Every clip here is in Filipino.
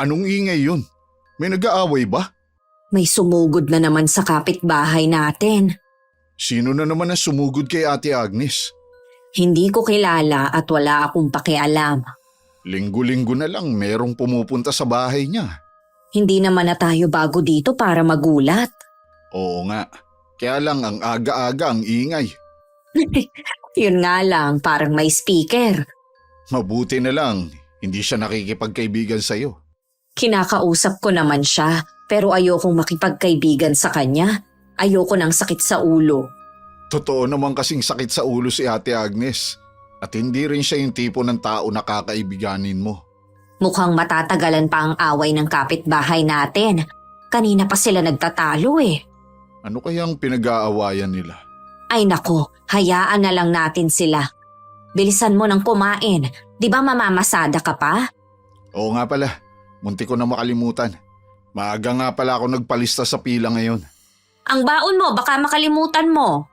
Anong ingay yun? May nag-aaway ba? May sumugod na naman sa kapitbahay natin. Sino na naman ang sumugod kay Ate Agnes? Hindi ko kilala at wala akong pakialam. Linggo-linggo na lang merong pumupunta sa bahay niya. Hindi naman na tayo bago dito para magulat. Oo nga, kaya lang ang aga-aga ang ingay. Yun nga lang, parang may speaker. Mabuti na lang, hindi siya nakikipagkaibigan sa'yo. Kinakausap ko naman siya, pero ayokong makipagkaibigan sa kanya. Ayoko ng sakit sa ulo. Totoo naman kasing sakit sa ulo si Ate Agnes. At hindi rin siya yung tipo ng tao na kakaibiganin mo. Mukhang matatagalan pa ang away ng kapitbahay natin. Kanina pa sila nagtatalo eh. Ano kayang pinag-aawayan nila? Ay nako, hayaan na lang natin sila. Bilisan mo nang kumain. Di ba mamamasada ka pa? Oo nga pala, munti ko na makalimutan. Maaga nga pala ako nagpalista sa pila ngayon. Ang baon mo, baka makalimutan mo.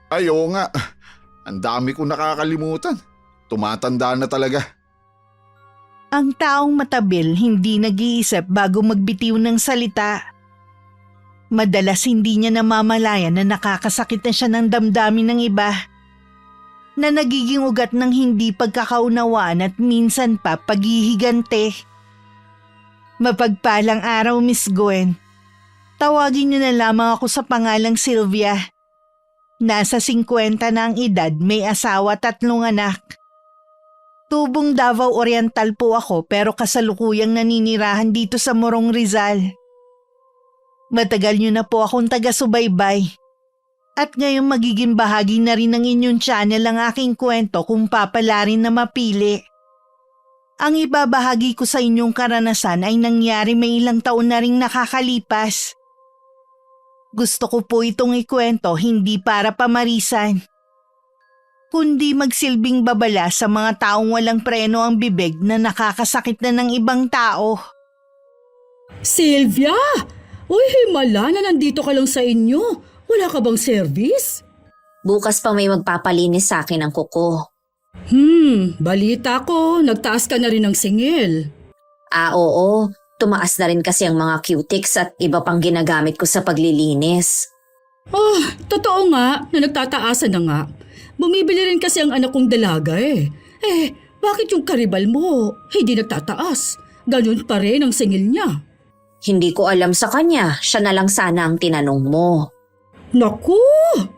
Ay oo nga, ang dami ko nakakalimutan. Tumatanda na talaga. Ang taong matabil hindi nag-iisip bago magbitiw ng salita. Madalas hindi niya namamalayan na nakakasakit na siya ng damdamin ng iba. Na nagiging ugat ng hindi pagkakaunawaan at minsan pa paghihigante. Mapagpalang araw, Miss Gwen. Tawagin niyo na lamang ako sa pangalang Sylvia. Nasa 50 na ang edad, may asawa, 3 anak. Tubong Davao Oriental po ako pero kasalukuyang naninirahan dito sa Morong Rizal. Matagal niyo na po akong taga-subaybay. At ngayon magiging bahagi na rin ng inyong channel ang aking kwento kung papalarin na mapili. Ang ibabahagi ko sa inyong karanasan ay nangyari may ilang taon na ring nakakalipas. Gusto ko po itong ikwento hindi para pamarisan, kundi magsilbing babala sa mga taong walang preno ang bibig na nakakasakit na ng ibang tao. Sylvia! Uy, himala na nandito ka lang sa inyo. Wala ka bang service? Bukas pa may magpapalinis sa akin ng kuko. Balita ko, nagtaas ka na rin ng singil. Oo. Tumaas na rin kasi ang mga cutics at iba pang ginagamit ko sa paglilinis. Totoo nga na nagtataasan na nga. Bumibili rin kasi ang anak kong dalaga eh. Bakit yung karibal mo hindi nagtataas? Ganun pa rin ang singil niya. Hindi ko alam sa kanya, siya na lang sana ang tinanong mo. Naku,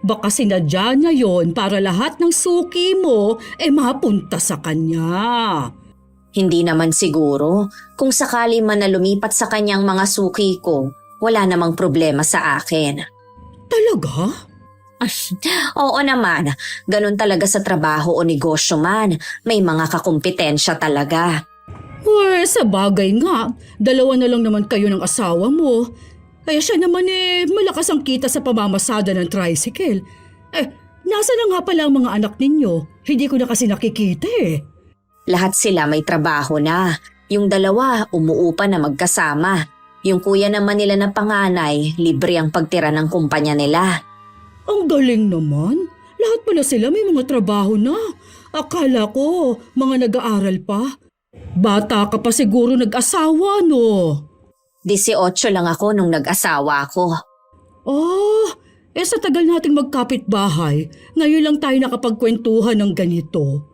baka sinadya niya yon para lahat ng suki mo mapunta sa kanya. Hindi naman siguro. Kung sakali man na lumipat sa kanyang mga suki ko, wala namang problema sa akin. Talaga? Oo naman. Ganun talaga sa trabaho o negosyo man. May mga kakumpetensya talaga. Sa bagay nga, 2 na lang naman kayo ng asawa mo. Kaya siya naman malakas ang kita sa pamamasada ng tricycle. Nasa na nga pala ang mga anak ninyo? Hindi ko na kasi nakikita eh. Lahat sila may trabaho na. Yung 2, umuupa na magkasama. Yung kuya naman nila na panganay, libre ang pagtira ng kumpanya nila. Ang galing naman. Lahat pala sila may mga trabaho na. Akala ko, mga nag-aaral pa. Bata ka pa siguro nag-asawa, no? 18 lang ako nung nag-asawa ako. Sa tagal nating magkapit-bahay, ngayon lang tayo nakapagkwentuhan ng ganito.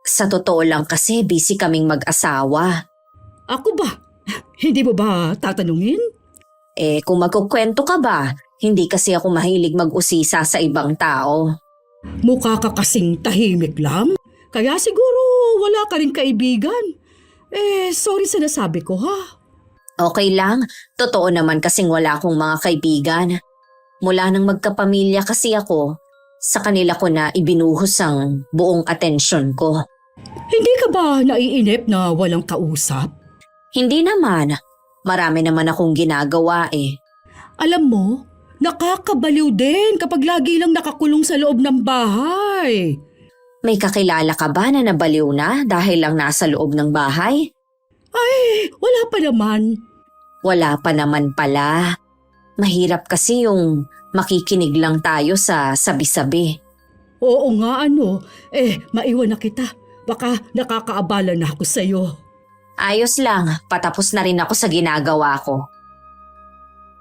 Sa totoo lang kasi busy kaming mag-asawa. Ako ba? Hindi mo ba tatanungin? Kung magkukwento ka ba, hindi kasi ako mahilig mag-usisa sa ibang tao. Mukha ka kasing tahimik lang. Kaya siguro wala ka rin kaibigan. Sorry sa nasabi ko ha. Okay lang, totoo naman kasing wala akong mga kaibigan. Mula nang magkapamilya kasi ako, sa kanila ko na ibinuhos ang buong atensyon ko. Hindi ka ba naiinip na walang kausap? Hindi naman. Marami naman akong ginagawa eh. Alam mo, nakakabaliw din kapag lagi lang nakakulong sa loob ng bahay. May kakilala ka ba na nabaliw na dahil lang nasa loob ng bahay? Wala pa naman. Wala pa naman pala. Mahirap kasi yung makikinig lang tayo sa sabi-sabi. Oo nga maiwan na kita. Baka nakakaabala na ako sa'yo. Ayos lang, patapos na rin ako sa ginagawa ko.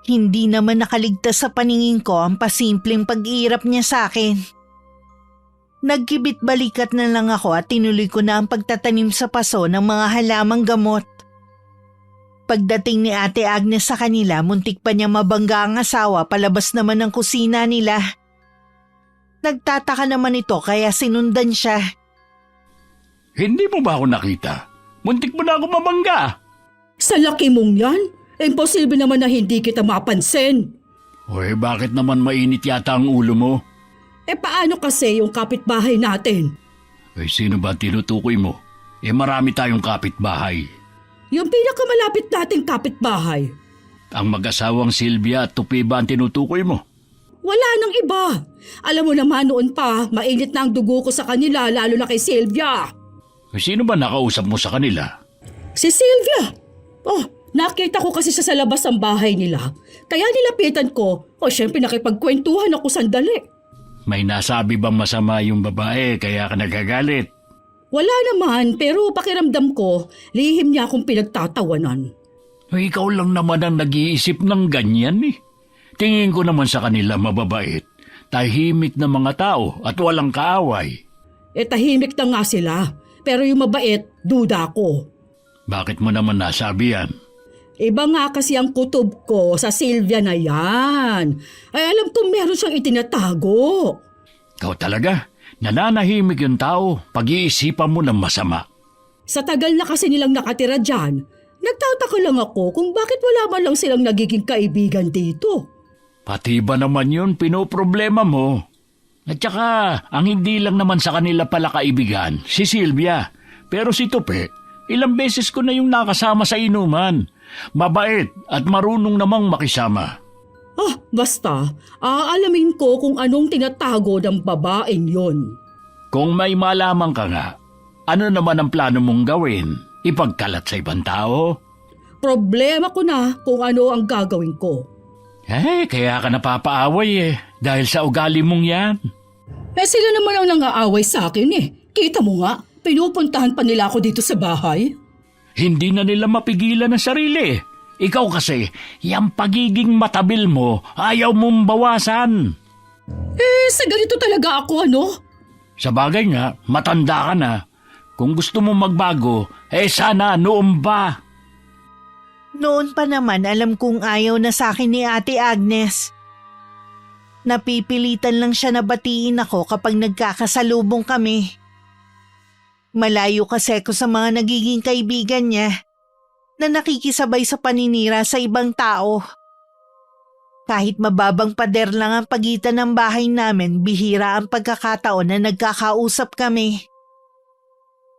Hindi naman nakaligtas sa paningin ko ang pasimpleng pag-iirap niya sa akin. Nagkibit-balikat na lang ako at tinuloy ko na ang pagtatanim sa paso ng mga halamang gamot. Pagdating ni Ate Agnes sa kanila, muntik pa niya mabangga ang asawa palabas naman ng kusina nila. Nagtataka naman ito kaya sinundan siya. Hindi mo ba ako nakita? Muntik mo na ako mabangga. Sa laki mong yan, imposible naman na hindi kita mapansin. Uy, bakit naman mainit yata ang ulo mo? Paano kasi yung kapitbahay natin? Sino ba tinutukoy mo? Marami tayong kapitbahay. Yung pinakamalapit nating kapitbahay. Ang mag-asawang Sylvia at Tupiba ang tinutukoy mo. Wala nang iba. Alam mo naman noon pa, mainit na ang dugo ko sa kanila lalo na kay Sylvia. Sino ba nakausap mo sa kanila? Si Sylvia! Oh, nakita ko kasi siya sa labas ng bahay nila. Kaya nilapitan ko. Syempre nakipagkwentuhan ako sandali. May nasabi bang masama yung babae kaya ka nagagalit? Wala naman, pero pakiramdam ko, lihim niya akong pinagtatawanan. Ikaw lang naman ang nag-iisip ng ganyan eh. Tingin ko naman sa kanila mababait, tahimik na mga tao at walang kaaway. Tahimik na nga sila, pero yung mabait, duda ko. Bakit mo naman nasabi yan? Iba nga kasi ang kutob ko sa Sylvia na yan. Ay alam kong meron siyang itinatago. Ikaw talaga? Nananahimik yung tao, pag-iisipan mo ng masama. Sa tagal na kasi nilang nakatira dyan, nagtataka lang ako kung bakit wala man lang silang nagiging kaibigan dito. Pati ba naman yun pinoproblema mo? At saka, ang hindi lang naman sa kanila pala kaibigan, si Sylvia. Pero si Tupe, ilang beses ko na yung nakasama sa inuman. Mabait at marunong namang makisama. Basta, aalamin ko kung anong tinatago ng babaeng yon. Kung may malaman ka nga, ano naman ang plano mong gawin? Ipagkalat sa ibang tao? Problema ko na kung ano ang gagawin ko. Kaya ka napapaaway dahil sa ugali mong yan. Sila naman ang nangaaway sa akin Kita mo nga, pinupuntahan pa nila ako dito sa bahay. Hindi na nila mapigilan ang sarili. Ikaw kasi, yung pagiging matabil mo, ayaw mong bawasan. Sa ganito talaga ako, ano? Sa bagay nga, matanda ka na. Kung gusto mo magbago, sana noon ba? Noon pa naman alam kong ayaw na sa akin ni Ate Agnes. Napipilitan lang siya na batiin ako kapag nagkakasalubong kami. Malayo kasi ako sa mga nagiging kaibigan niya na nakikisabay sa paninira sa ibang tao. Kahit mababang pader lang ang pagitan ng bahay namin, bihira ang pagkakataon na nagkakausap kami.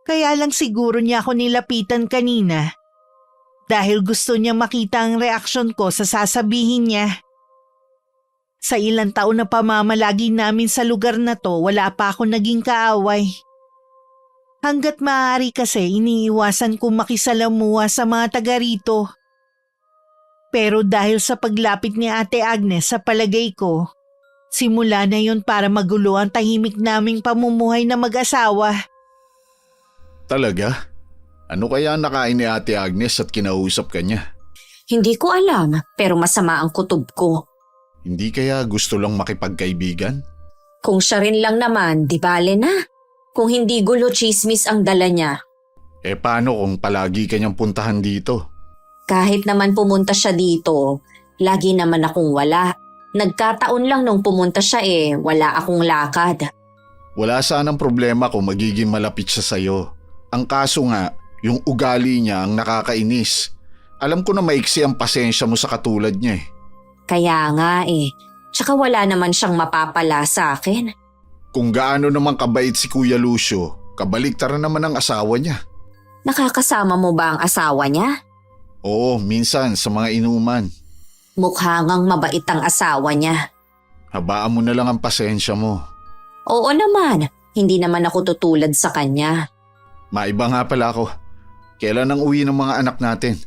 Kaya lang siguro niya ako nilapitan kanina dahil gusto niya makita ang reaksyon ko sa sasabihin niya. Sa ilang taon na pamamalagi namin sa lugar na to, wala pa ako naging kaaway. Hanggat maaari kasi iniiwasan kong makisalamuha sa mga taga rito. Pero dahil sa paglapit ni Ate Agnes sa palagay ko, simula na yon para magulo ang tahimik naming pamumuhay na mag-asawa. Talaga? Ano kaya nakain ni Ate Agnes at kinausap ka niya? Hindi ko alam, pero masama ang kutob ko. Hindi kaya gusto lang makipagkaibigan? Kung siya rin lang naman, di bale na. Kung hindi gulo chismis ang dala niya. Paano kung palagi kanyang puntahan dito? Kahit naman pumunta siya dito, lagi naman akong wala. Nagkataon lang nung pumunta siya wala akong lakad. Wala sanang problema kung magiging malapit siya sa'yo. Ang kaso nga, yung ugali niya ang nakakainis. Alam ko na maiksi ang pasensya mo sa katulad niya Kaya nga Tsaka wala naman siyang mapapala sa akin. Kung gaano naman kabait si Kuya Lucio, kabaliktaran naman ang asawa niya. Nakakasama mo ba ang asawa niya? Oo, minsan sa mga inuman. Mukha ngang mabait ang asawa niya. Habaan mo na lang ang pasensya mo. Oo naman, hindi naman ako tutulad sa kanya. Maiba nga pala ako. Kailan ang uwi ng mga anak natin?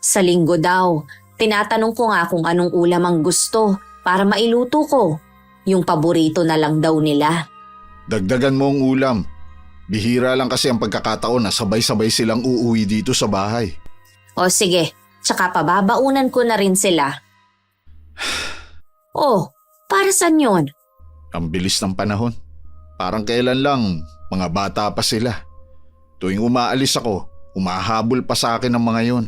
Sa linggo daw, tinatanong ko nga kung anong ulam ang gusto para mailuto ko. Yung paborito na lang daw nila. Dagdagan mo ang ulam. Bihira lang kasi ang pagkakataon na sabay-sabay silang uuwi dito sa bahay. O sige, tsaka pababaunan ko na rin sila. Oh, para saan yun? Ang bilis ng panahon. Parang kailan lang, mga bata pa sila. Tuwing umaalis ako, umahabol pa sa akin ang mga yon.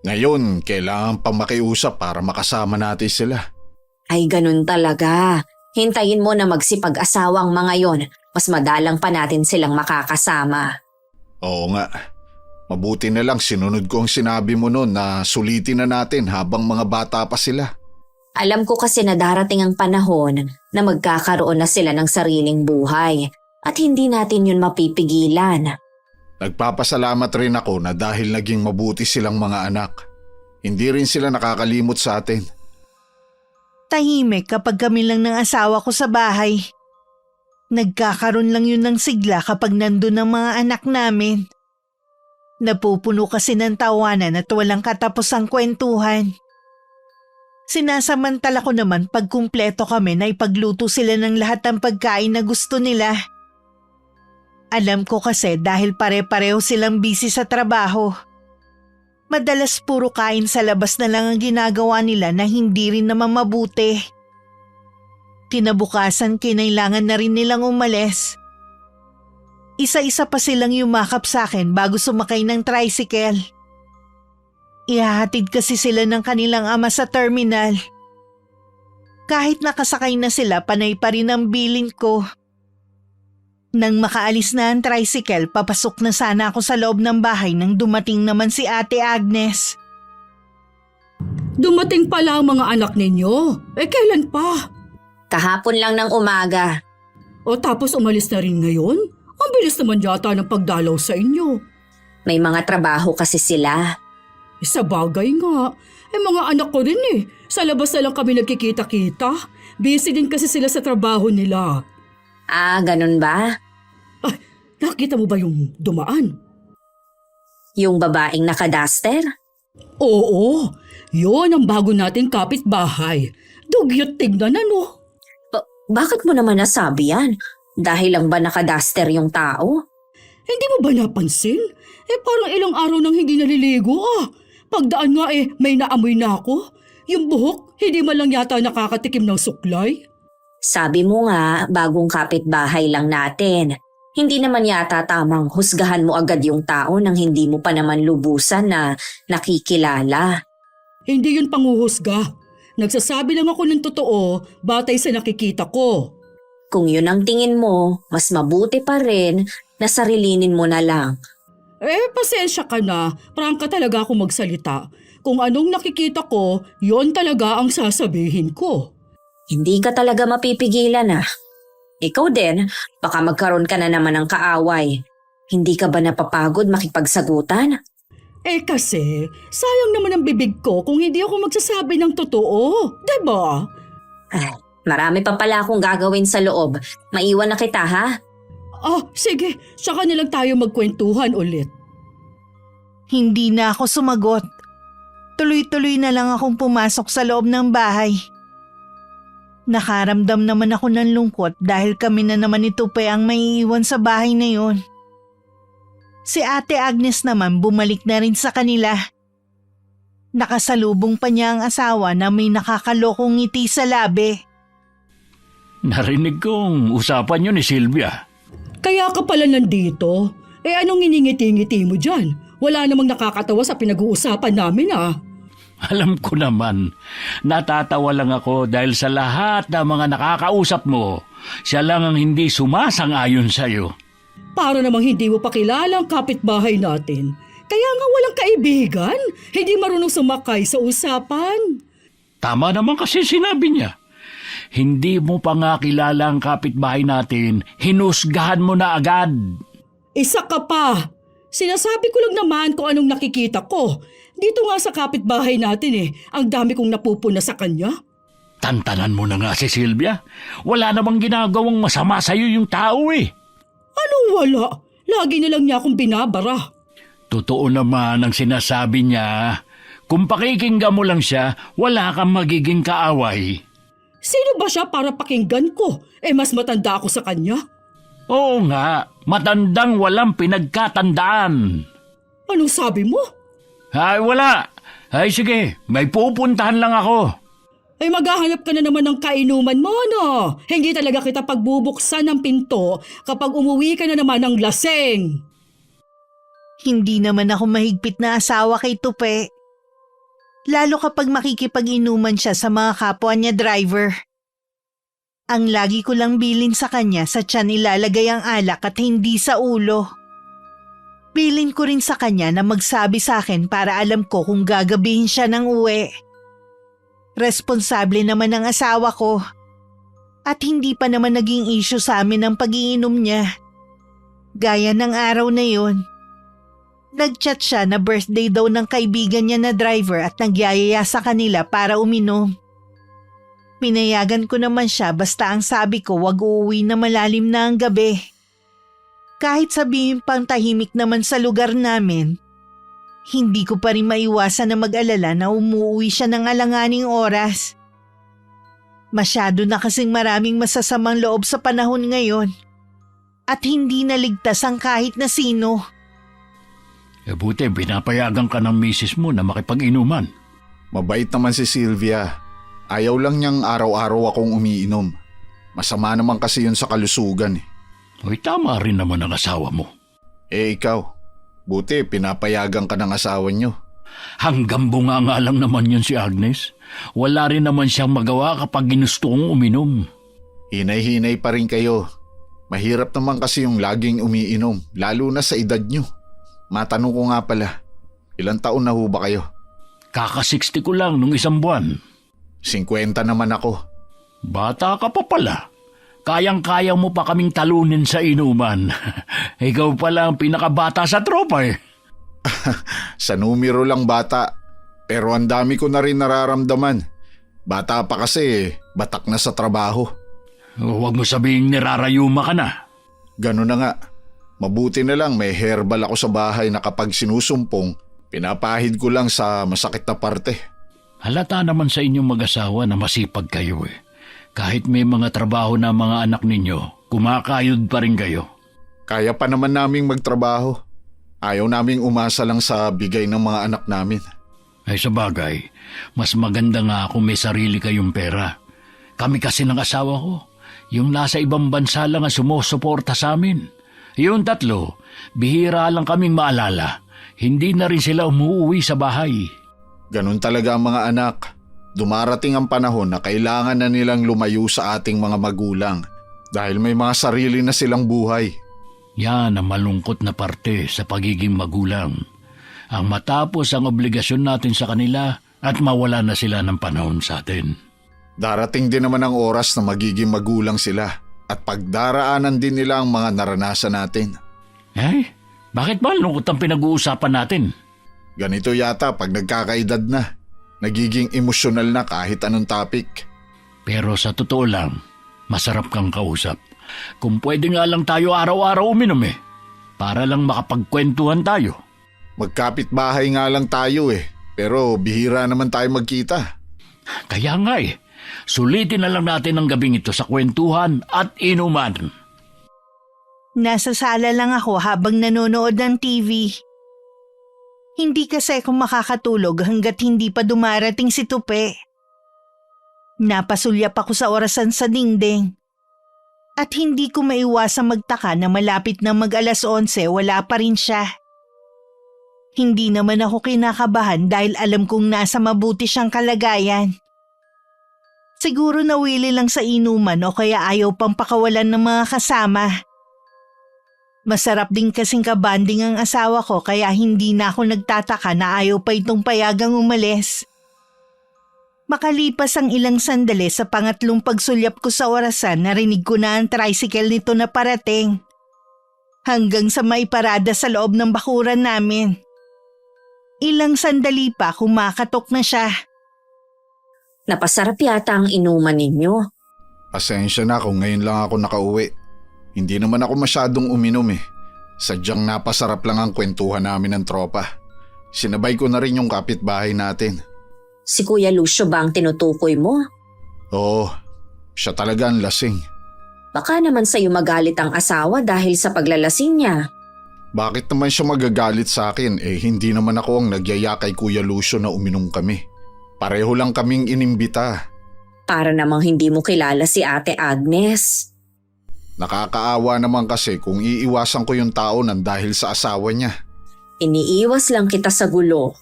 Ngayon, kailangan pa makiusap para makasama natin sila. Ay ganun talaga. Hintayin mo na magsipag-asawa ang mga yon. Mas madalang pa natin silang makakasama. Oo nga. Mabuti na lang sinunod ko ang sinabi mo noon na sulitin na natin habang mga bata pa sila. Alam ko kasi na darating ang panahon na magkakaroon na sila ng sariling buhay at hindi natin yun mapipigilan. Nagpapasalamat rin ako na dahil naging mabuti silang mga anak. Hindi rin sila nakakalimot sa atin. Tahimik kapag kami lang ng asawa ko sa bahay. Nagkakaroon lang yun ng sigla kapag nandun ang mga anak namin. Napupuno kasi ng tawanan at walang katapusang kwentuhan. Sinasamantala ko naman pag kumpleto kami na ipagluto sila ng lahat ng pagkain na gusto nila. Alam ko kasi dahil pare-pareho silang busy sa trabaho. Madalas puro kain sa labas na lang ang ginagawa nila na hindi rin naman mabuti. Kinabukasan kinailangan na rin nilang umalis. Isa-isa pa silang yumakap sa akin bago sumakay ng tricycle. Ihahatid kasi sila ng kanilang ama sa terminal. Kahit nakasakay na sila, panay pa rin ang bilin ko. Nang makaalis na ang tricycle, papasok na sana ako sa loob ng bahay nang dumating naman si Ate Agnes. Dumating pala ang mga anak ninyo. Kailan pa? Kahapon lang ng umaga. O tapos umalis na rin ngayon? Ang bilis naman yata ng pagdalaw sa inyo. May mga trabaho kasi sila. Sa bagay nga, mga anak ko rin eh. Sa labas na lang kami nagkikita-kita. Busy din kasi sila sa trabaho nila. Ah, ganun ba? Ay, nakita mo ba yung dumaan? Yung babaeng nakaduster? Oo, yun ang bago nating kapitbahay. Dugyot tignan ano. Bakit mo naman nasabi yan? Dahil lang ba nakaduster yung tao? Hindi mo ba napansin? Parang ilang araw nang hindi naliligo ah. Pagdaan nga may naamoy na ako. Yung buhok, hindi man lang yata nakakatikim ng suklay. Sabi mo nga, bagong kapitbahay lang natin. Hindi naman yata tamang husgahan mo agad yung tao nang hindi mo pa naman lubusan na nakikilala. Hindi yun panguhusga. Nagsasabi lang ako ng totoo batay sa nakikita ko. Kung yun ang tingin mo, mas mabuti pa rin na sarilinin mo na lang. Pasensya ka na. Prangka talaga ako magsalita. Kung anong nakikita ko, yon talaga ang sasabihin ko. Hindi ka talaga mapipigilan ah. Ikaw din, baka magkaroon ka na naman ng kaaway. Hindi ka ba napapagod makipagsagutan? Kasi, sayang naman ang bibig ko kung hindi ako magsasabi ng totoo. Diba? Marami pa pala akong gagawin sa loob. Maiwan na kita ha? Sige. Saka nilang tayo magkwentuhan ulit. Hindi na ako sumagot. Tuloy-tuloy na lang akong pumasok sa loob ng bahay. Nakaramdam naman ako ng lungkot dahil kami na naman ito pa ang maiiwan sa bahay na yun. Si Ate Agnes naman bumalik na rin sa kanila. Nakasalubong pa niya ang asawa na may nakakalokong ngiti sa labi. Narinig kong usapan yun ni Sylvia. Kaya ka pala nandito? Anong iningiti-ngiti mo dyan? Wala namang nakakatawa sa pinag-uusapan namin ah. Alam ko naman, natatawa lang ako dahil sa lahat ng mga nakakausap mo, siya lang ang hindi sumasang-ayon sa'yo. Para namang hindi mo pa kilala ang kapitbahay natin. Kaya nga walang kaibigan, hindi marunong sumakay sa usapan. Tama naman kasi sinabi niya. Hindi mo pa nga kilala ang kapitbahay natin, hinusgahan mo na agad. Isa ka pa. Sinasabi ko lang naman kung anong nakikita ko. Dito nga sa kapitbahay natin ang dami kong napupuna sa kanya. Tantanan mo na nga si Sylvia. Wala namang ginagawang masama sa'yo yung tao Anong wala? Lagi na lang niya akong binabara. Totoo naman ang sinasabi niya. Kung pakikinggan mo lang siya, wala kang magiging kaaway. Sino ba siya para pakinggan ko? Mas matanda ako sa kanya. Oo nga, matandang walang pinagkatandaan. Anong sabi mo? Ay, wala. Ay, sige, may pupuntahan lang ako. Ay maghahanap ka na naman ng kainuman mo, no? Hindi talaga kita pagbubuksan ng pinto kapag umuwi ka na naman ng laseng. Hindi naman ako mahigpit na asawa kay Tupe. Lalo kapag makikipag-inuman siya sa mga kapwa niya driver. Ang lagi ko lang bilin sa kanya sa tiyan ilalagay ang alak at hindi sa ulo. Bilin ko rin sa kanya na magsabi sa akin para alam ko kung gagabihin siya ng uwi. Responsable naman ang asawa ko. At hindi pa naman naging issue sa amin ang pag-iinom niya. Gaya ng araw na yon. Nag-chat siya na birthday daw ng kaibigan niya na driver at nagyayaya sa kanila para uminom. Pinayagan ko naman siya basta ang sabi ko wag uuwi na malalim na ang gabi. Kahit sabihin pang tahimik naman sa lugar namin, hindi ko pa rin maiwasan na mag-alala na umuwi siya ng alanganing oras. Masyado na kasing maraming masasamang loob sa panahon ngayon at hindi naligtas ang kahit na sino. Buti, pinapayagan ka ng misis mo na makipag-inuman. Mabait naman si Sylvia. Ayaw lang niyang araw-araw akong umiinom. Masama naman kasi yun sa kalusugan. Uy, tama rin naman ang asawa mo. Ikaw, buti pinapayagan ka ng asawa niyo. Hanggang bunga nga lang naman yun si Agnes. Wala rin naman siyang magawa kapag ginusto kong uminom. Hinay-hinay pa rin kayo. Mahirap naman kasi yung laging umiinom, lalo na sa edad niyo. Matanong ko nga pala, ilang taon na ho ba kayo? Kaka-60 ko lang nung isang buwan. 50 naman ako. Bata ka pa pala. Kayang-kayang mo pa kaming talunin sa inuman. Ikaw pala ang pinakabata sa tropa eh. Sa numero lang bata, pero ang dami ko na rin nararamdaman. Bata pa kasi, batak na sa trabaho. Huwag mo sabihing nirarayuma ka na. Ganun na nga. Mabuti na lang may herbal ako sa bahay na kapag sinusumpong, pinapahid ko lang sa masakit na parte. Halata naman sa inyong mag-asawa na masipag kayo eh. Kahit may mga trabaho na mga anak ninyo, kumakayod pa rin kayo. Kaya pa naman naming magtrabaho. Ayaw naming umasa lang sa bigay ng mga anak namin. Ay sa bagay, mas maganda nga kung may sarili kayong pera. Kami kasi ng asawa ko, yung nasa ibang bansa lang ang sumusuporta sa amin. Yung tatlo, bihira lang kaming maalala. Hindi na rin sila umuwi sa bahay. Ganun talaga ang mga anak. Dumarating ang panahon na kailangan na nilang lumayo sa ating mga magulang dahil may mga sarili na silang buhay. Yan ang malungkot na parte sa pagiging magulang. Ang matapos ang obligasyon natin sa kanila at mawala na sila ng panahon sa atin. Darating din naman ang oras na magiging magulang sila at pagdaraanan din nila ang mga naranasan natin. Bakit ba lungkot ang pinag-uusapan natin? Ganito yata pag nagkakaedad na. Nagiging emosyonal na kahit anong topic. Pero sa totoo lang, masarap kang kausap. Kung pwede nga lang tayo araw-araw uminom eh. Para lang makapagkwentuhan tayo. Magkapit-bahay nga lang tayo eh. Pero bihira naman tayo magkita. Kaya nga eh. Sulitin na lang natin ang gabing ito sa kwentuhan at inuman. Nasa sala lang ako habang nanonood ng TV. Hindi kasi ako makakatulog hanggat hindi pa dumarating si Tupe. Napasulyap ako sa orasan sa dingding. At hindi ko maiwasang magtaka na malapit na mag-alas 11 wala pa rin siya. Hindi naman ako kinakabahan dahil alam kong nasa mabuti siyang kalagayan. Siguro nawili lang sa inuman o kaya ayaw pang pakawalan ng mga kasama. Masarap din kasing kabanding ang asawa ko kaya hindi na ako nagtataka na ayaw pa itong payagang umalis. Makalipas ang ilang sandali sa pangatlong pagsulyap ko sa orasan, narinig ko na ang tricycle nito na parating. Hanggang sa maiparada sa loob ng bakuran namin. Ilang sandali pa kumakatok na siya. Napasarap yata ang inuman ninyo. Pasensya na kung ngayon lang ako nakauwi. Hindi naman ako masyadong uminom eh. Sadyang napasarap lang ang kwentuhan namin ng tropa. Sinabay ko na rin yung kapitbahay natin. Si Kuya Lucio ba ang tinutukoy mo? Oo, siya talaga ang lasing. Baka naman sa'yo magalit ang asawa dahil sa paglalasing niya. Bakit naman siya magagalit sa akin? Hindi naman ako ang nagyaya kay Kuya Lucio na uminom kami. Pareho lang kaming inimbita. Para namang hindi mo kilala si Ate Agnes. Nakakaawa naman kasi kung iiwasan ko yung tao nang dahil sa asawa niya. Iniiwas lang kita sa gulo.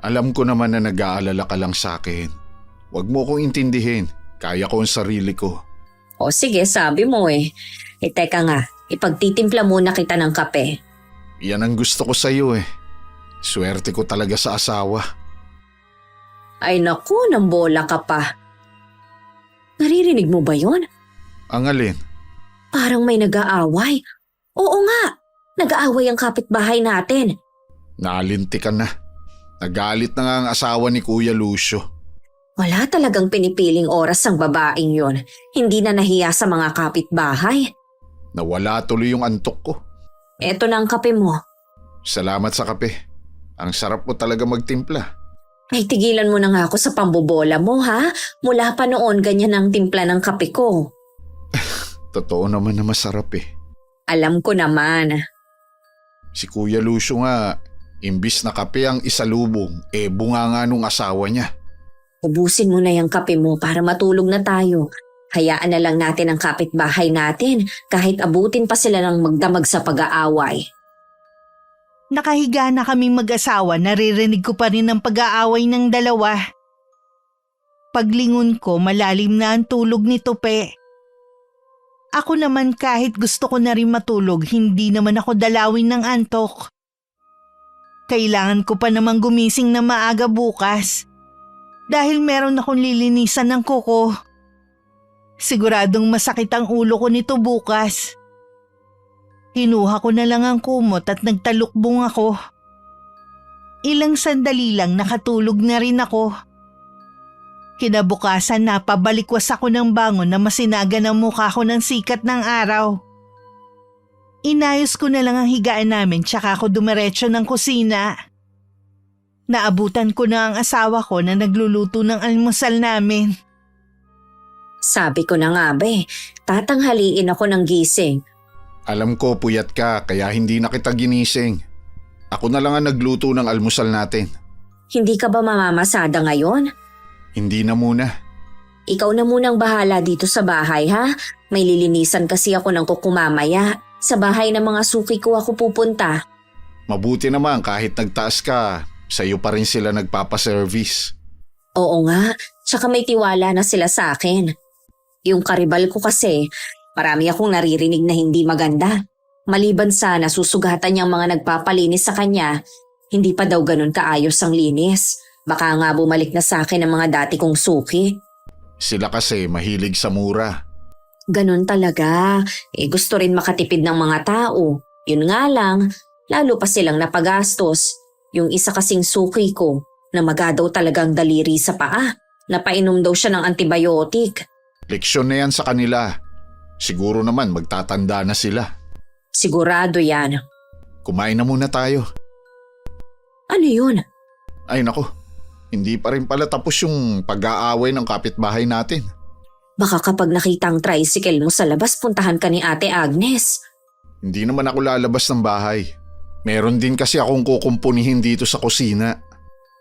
Alam ko naman na nag-aalala ka lang sa akin. Huwag mo kong intindihin. Kaya ko ang sarili ko. O sige, sabi mo eh. Teka nga, ipagtitimpla muna kita ng kape. Yan ang gusto ko sa iyo. Swerte ko talaga sa asawa. Ay naku, nambola ka pa. Naririnig mo ba yon? Ang alin? Parang may nag-aaway. Oo nga, nag-aaway ang kapitbahay natin. Nalintikan na. Nagalit na nga ang asawa ni Kuya Lucio. Wala talagang pinipiling oras ang babaeng yon. Hindi na nahiya sa mga kapitbahay. Nawala tuloy yung antok ko. Eto na ang kape mo. Salamat sa kape. Ang sarap mo talaga magtimpla. Ay, tigilan mo na nga ako sa pambobola mo, ha? Mula pa noon, ganyan ang timpla ng kape ko. Totoo naman na masarap Alam ko naman. Si Kuya Lucio nga, imbis na kape ang isalubong, bunga nga nung asawa niya. Ubusin mo na yung kape mo para matulog na tayo. Hayaan na lang natin ang kapitbahay natin kahit abutin pa sila ng magdamag sa pag-aaway. Nakahiga na kaming mag-asawa, naririnig ko pa rin ang pag-aaway ng dalawa. Paglingon ko, malalim na ang tulog ni Tupe. Ako naman kahit gusto ko na rin matulog, hindi naman ako dalawin ng antok. Kailangan ko pa namang gumising na maaga bukas dahil meron akong lilinisan ng kuko. Siguradong masakit ang ulo ko nito bukas. Kinuha ko na lang ang kumot at nagtalukbong ako. Ilang sandali lang nakatulog na rin ako. Kinabukasan napabalikwas ako ng bangon na masinaga ng mukha ko ng sikat ng araw. Inayos ko na lang ang higaan namin tsaka ako dumiretso ng kusina. Naabutan ko na ang asawa ko na nagluluto ng almusal namin. Sabi ko na nga ba tatanghaliin ako ng gising. Alam ko puyat ka kaya hindi na kita ginising. Ako na lang ang nagluto ng almusal natin. Hindi ka ba mamamasada ngayon? Hindi na muna. Ikaw na munang bahala dito sa bahay, ha? May lilinisan kasi ako ng kukumamaya. Sa bahay ng mga suki ko ako pupunta. Mabuti naman kahit nagtaas ka, sa'yo pa rin sila nagpapaservice. Oo nga, tsaka may tiwala na sila sa akin. Yung karibal ko kasi, marami akong naririnig na hindi maganda. Maliban sa nasusugatan niyang mga nagpapalinis sa kanya, hindi pa daw ganun kaayos ang linis. Baka nga bumalik na sa akin ang mga dati kong suki. Sila kasi mahilig sa mura. Ganun talaga. Gusto rin makatipid ng mga tao. Yun nga lang, lalo pa silang napagastos. Yung isa kasing suki ko, na magadaw talagang daliri sa paa. Napainom daw siya ng antibiotic. Leksyon na yan sa kanila. Siguro naman magtatanda na sila. Sigurado yan. Kumain na muna tayo. Ano yun? Ay nako, hindi pa rin pala tapos yung pag-aaway ng kapitbahay natin. Baka kapag nakita ang tricycle mo sa labas, puntahan ka ni Ate Agnes. Hindi naman ako lalabas ng bahay. Meron din kasi akong kukumpunihin dito sa kusina.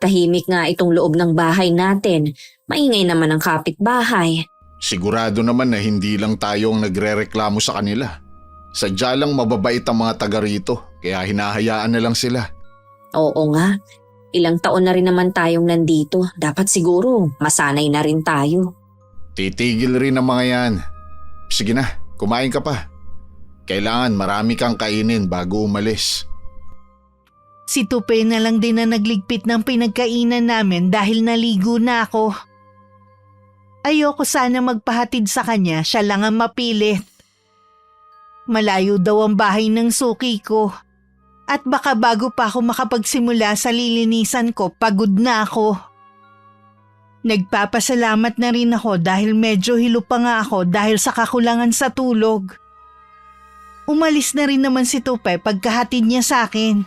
Tahimik nga itong loob ng bahay natin. Maingay naman ang kapitbahay. Sigurado naman na hindi lang tayo ang nagrereklamo sa kanila. Sadya lang mababait ang mga taga rito, kaya hinahayaan na lang sila. Oo nga. Ilang taon na rin naman tayong nandito. Dapat siguro masanay na rin tayo. Titigil rin ang mga yan. Sige na, kumain ka pa. Kailangan marami kang kainin bago umalis. Si Tupe na lang din na nagligpit ng pinagkainan namin dahil naligo na ako. Ayoko sana magpahatid sa kanya, siya lang ang mapilit. Malayo daw ang bahay ng suki ko. At baka bago pa ako makapagsimula sa lilinisan ko, pagod na ako. Nagpapasalamat na rin ako dahil medyo hilo pa nga ako dahil sa kakulangan sa tulog. Umalis na rin naman si Tupe pagkahatid niya sa akin.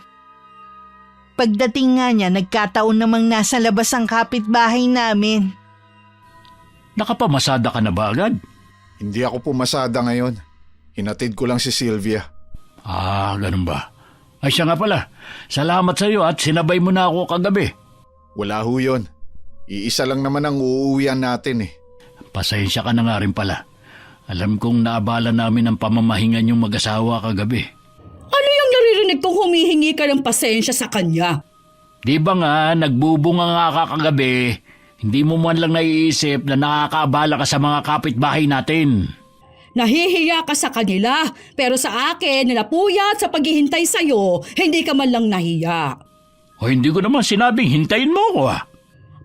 Pagdating nga niya, nagkataon namang nasa labas ang kapitbahay namin. Nakapamasada ka na ba agad? Hindi ako pumasada ngayon. Hinatid ko lang si Sylvia. Ah, ganun ba? Ay siya nga pala. Salamat sa iyo at sinabay mo na ako kagabi. Wala ho yun. Iisa lang naman ang uuwian natin eh. Pasensya ka na nga rin pala. Alam kong naabala namin ang pamamahingan yung mag-asawa kagabi. Ano yung naririnig kong humihingi ka ng pasensya sa kanya? Di ba nga, nagbubunga nga ka kagabi, hindi mo man lang naiisip na nakakaabala ka sa mga kapitbahay natin. Nahihiya ka sa kanila, pero sa akin, napuyat sa paghihintay sa'yo, hindi ka man lang nahiya. O hindi ko naman sinabing hintayin mo ako ah.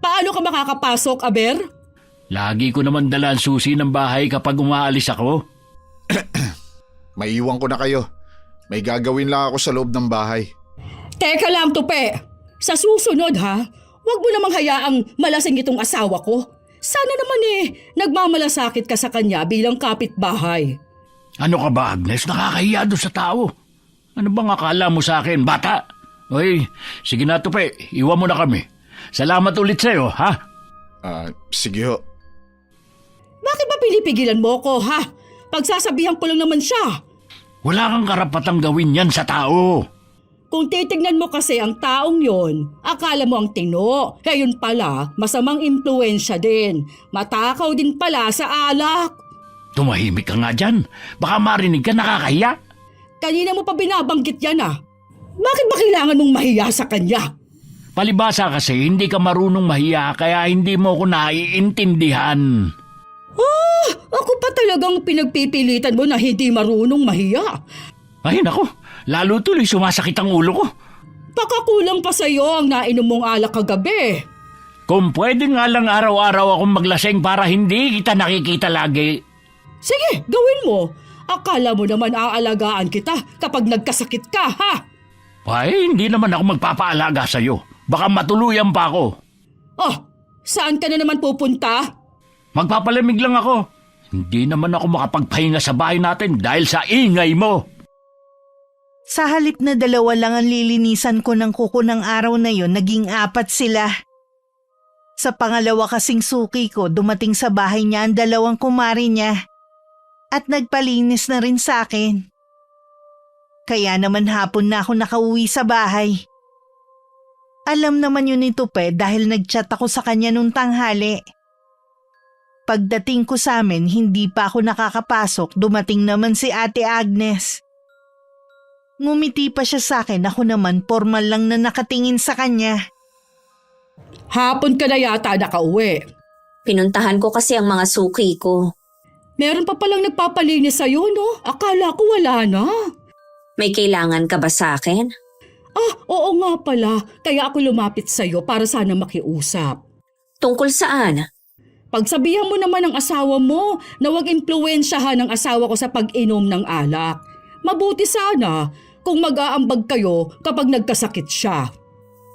Paano ka makakapasok, Aber? Lagi ko naman dala ang susi ng bahay kapag umaalis ako. Maiiwan ko na kayo. May gagawin lang ako sa loob ng bahay. Teka lang, Tupe. Sa susunod ha, huwag mo namang hayaang malasing itong asawa ko. Sana naman nagmamalasakit ka sa kanya bilang kapitbahay. Ano ka ba, Agnes? Nakakahiya doon sa tao. Ano bang akala mo sa akin, bata? Oy, sige na Tupe, iwan mo na kami. Salamat ulit sa'yo, ha? Sige ho. Bakit ba pinipigilan mo ko, ha? Pagsasabihan ko lang naman siya. Wala kang karapatang gawin yan sa tao. Kung titignan mo kasi ang taong yon, akala mo ang tino. Ngayon pala, masamang impluensya din. Matakaw din pala sa alak. Tumahimik ka nga dyan. Baka marinig ka nakakahiya. Kanina mo pa binabanggit yan ah. Bakit ba kailangan mong mahiya sa kanya? Palibasa kasi hindi ka marunong mahiya kaya hindi mo ko naiintindihan. Ako pa talagang pinagpipilitan mo na hindi marunong mahiya. Ay nako, lalo tuloy sumasakit ang ulo ko. Baka kulang pa sa'yo ang nainom mong alak kagabi. Kung pwede nga lang araw-araw akong maglaseng para hindi kita nakikita lagi. Sige, gawin mo. Akala mo naman aalagaan kita kapag nagkasakit ka, ha? Ay, hindi naman ako magpapaalaga sa'yo. Baka matuluyan pa ako. Oh, saan ka na naman pupunta? Magpapalamig lang ako. Hindi naman ako makapagpahinga sa bahay natin dahil sa ingay mo. Sa halip na 2 lang ang lilinisan ko ng kuko ng araw na yon, naging 4 sila. Sa pangalawa kasing suki ko, dumating sa bahay niya ang 2 kumari niya. At nagpalinis na rin sa akin. Kaya naman hapon na ako nakauwi sa bahay. Alam naman yun ni Tupe dahil nagchat ako sa kanya nung tanghali. Pagdating ko sa amin, hindi pa ako nakakapasok, dumating naman si Ate Agnes. Ngumiti pa siya sa akin, ako naman formal lang na nakatingin sa kanya. Hapon ka na yata nakauwi. Pinuntahan ko kasi ang mga suki ko. Meron pa palang nagpapalinis sa'yo, no? Akala ko wala na. May kailangan ka ba sa akin? Oo nga pala. Kaya ako lumapit sa'yo para sana makiusap. Tungkol saan? Pagsabihan mo naman ng asawa mo na huwag impluwensyahan ng asawa ko sa pag-inom ng alak. Mabuti sana kung mag-aambag kayo kapag nagkasakit siya.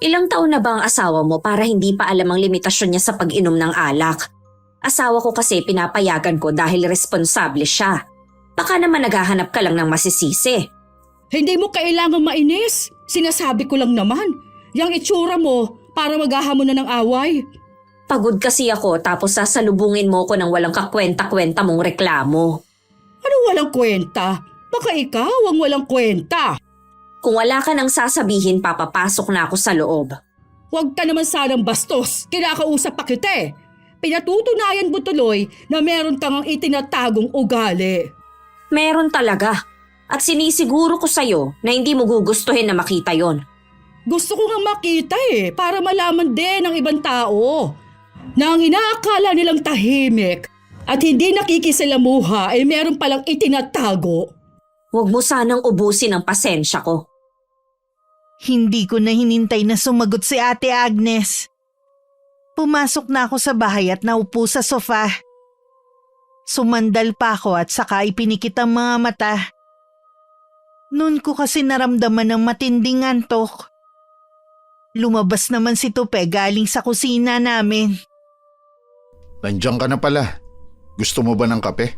Ilang taon na ba ang asawa mo para hindi pa alam ang limitasyon niya sa pag-inom ng alak? Asawa ko kasi pinapayagan ko dahil responsable siya. Baka naman naghahanap ka lang ng masisisi. Hindi mo kailangang mainis. Sinasabi ko lang naman. Yang itsura mo para maghahamon na ng away. Pagod kasi ako tapos sasalubungin mo ko ng walang kakwenta-kwenta mong reklamo. Ano walang kwenta? Baka ikaw ang walang kwenta. Kung wala ka nang sasabihin, papapasok na ako sa loob. Huwag ka naman sanang bastos. Kinakausap pa kita eh. Pinatutunayan mo tuloy na meron kang itinatagong ugali. Meron talaga. At sinisiguro ko sa'yo na hindi mo gugustuhin na makita yon. Gusto ko nga makita eh, para malaman din ng ibang tao na ang inaakala nilang tahimik at hindi nakikisalamuha ay meron palang itinatago. Huwag mo sanang ubusin ang pasensya ko. Hindi ko na hinintay na sumagot si Ate Agnes. Pumasok na ako sa bahay at naupo sa sofa. Sumandal pa ako at saka ipinikit ang mga mata. Noon ko kasi naramdaman ng matinding antok. Lumabas naman si Tupe galing sa kusina namin. Nandiyan ka na pala. Gusto mo ba ng kape?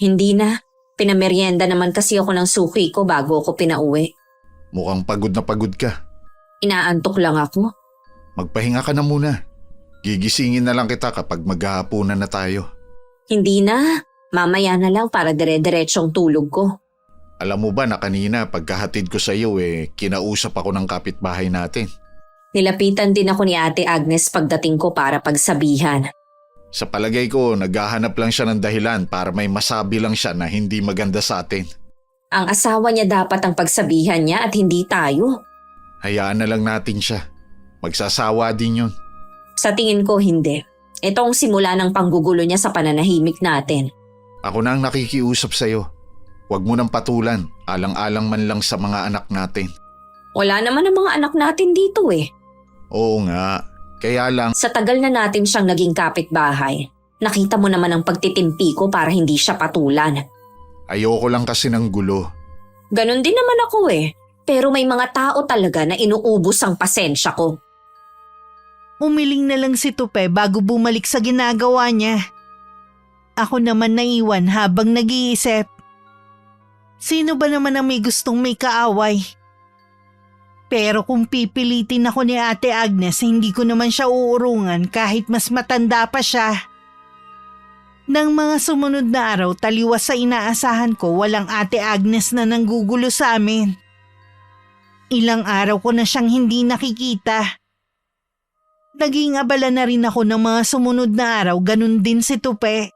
Hindi na. Pinameryenda naman kasi ako ng suki ko bago ako pinauwi. Mukhang pagod na pagod ka. Inaantok lang ako. Magpahinga ka na muna. Gigisingin na lang kita kapag maghahapunan na tayo. Hindi na. Mamaya na lang para dire-diretsong tulog ko. Alam mo ba na kanina pagkahatid ko sa iyo kinausap ako ng kapitbahay natin. Nilapitan din ako ni Ate Agnes pagdating ko para pagsabihan. Sa palagay ko, naghahanap lang siya ng dahilan para may masabi lang siya na hindi maganda sa atin. Ang asawa niya dapat ang pagsabihan niya at hindi tayo. Hayaan na lang natin siya. Magsasawa din yun. Sa tingin ko hindi. Ito ang simula ng panggugulo niya sa pananahimik natin. Ako na ang nakikiusap sa iyo. Huwag mo nang patulan, alang-alang man lang sa mga anak natin. Wala naman ang mga anak natin dito eh. Oo nga, kaya lang Sa tagal na natin siyang naging kapitbahay, nakita mo naman ang pagtitimpi ko para hindi siya patulan. ayoko lang kasi ng gulo. Ganon din naman ako eh. Pero may mga tao talaga na inuubos ang pasensya ko. Umiling na lang si Tupe bago bumalik sa ginagawa niya. Ako naman naiwan habang nag-iisip. Sino ba naman ang may gustong may kaaway? Pero kung pipilitin ako ni Ate Agnes, hindi ko naman siya uurungan kahit mas matanda pa siya. Nang mga sumunod na araw, taliwas sa inaasahan ko, walang Ate Agnes na nanggugulo sa amin. Ilang araw ko na siyang hindi nakikita. Naging abala na rin ako ng mga sumunod na araw, ganun din si Tupe.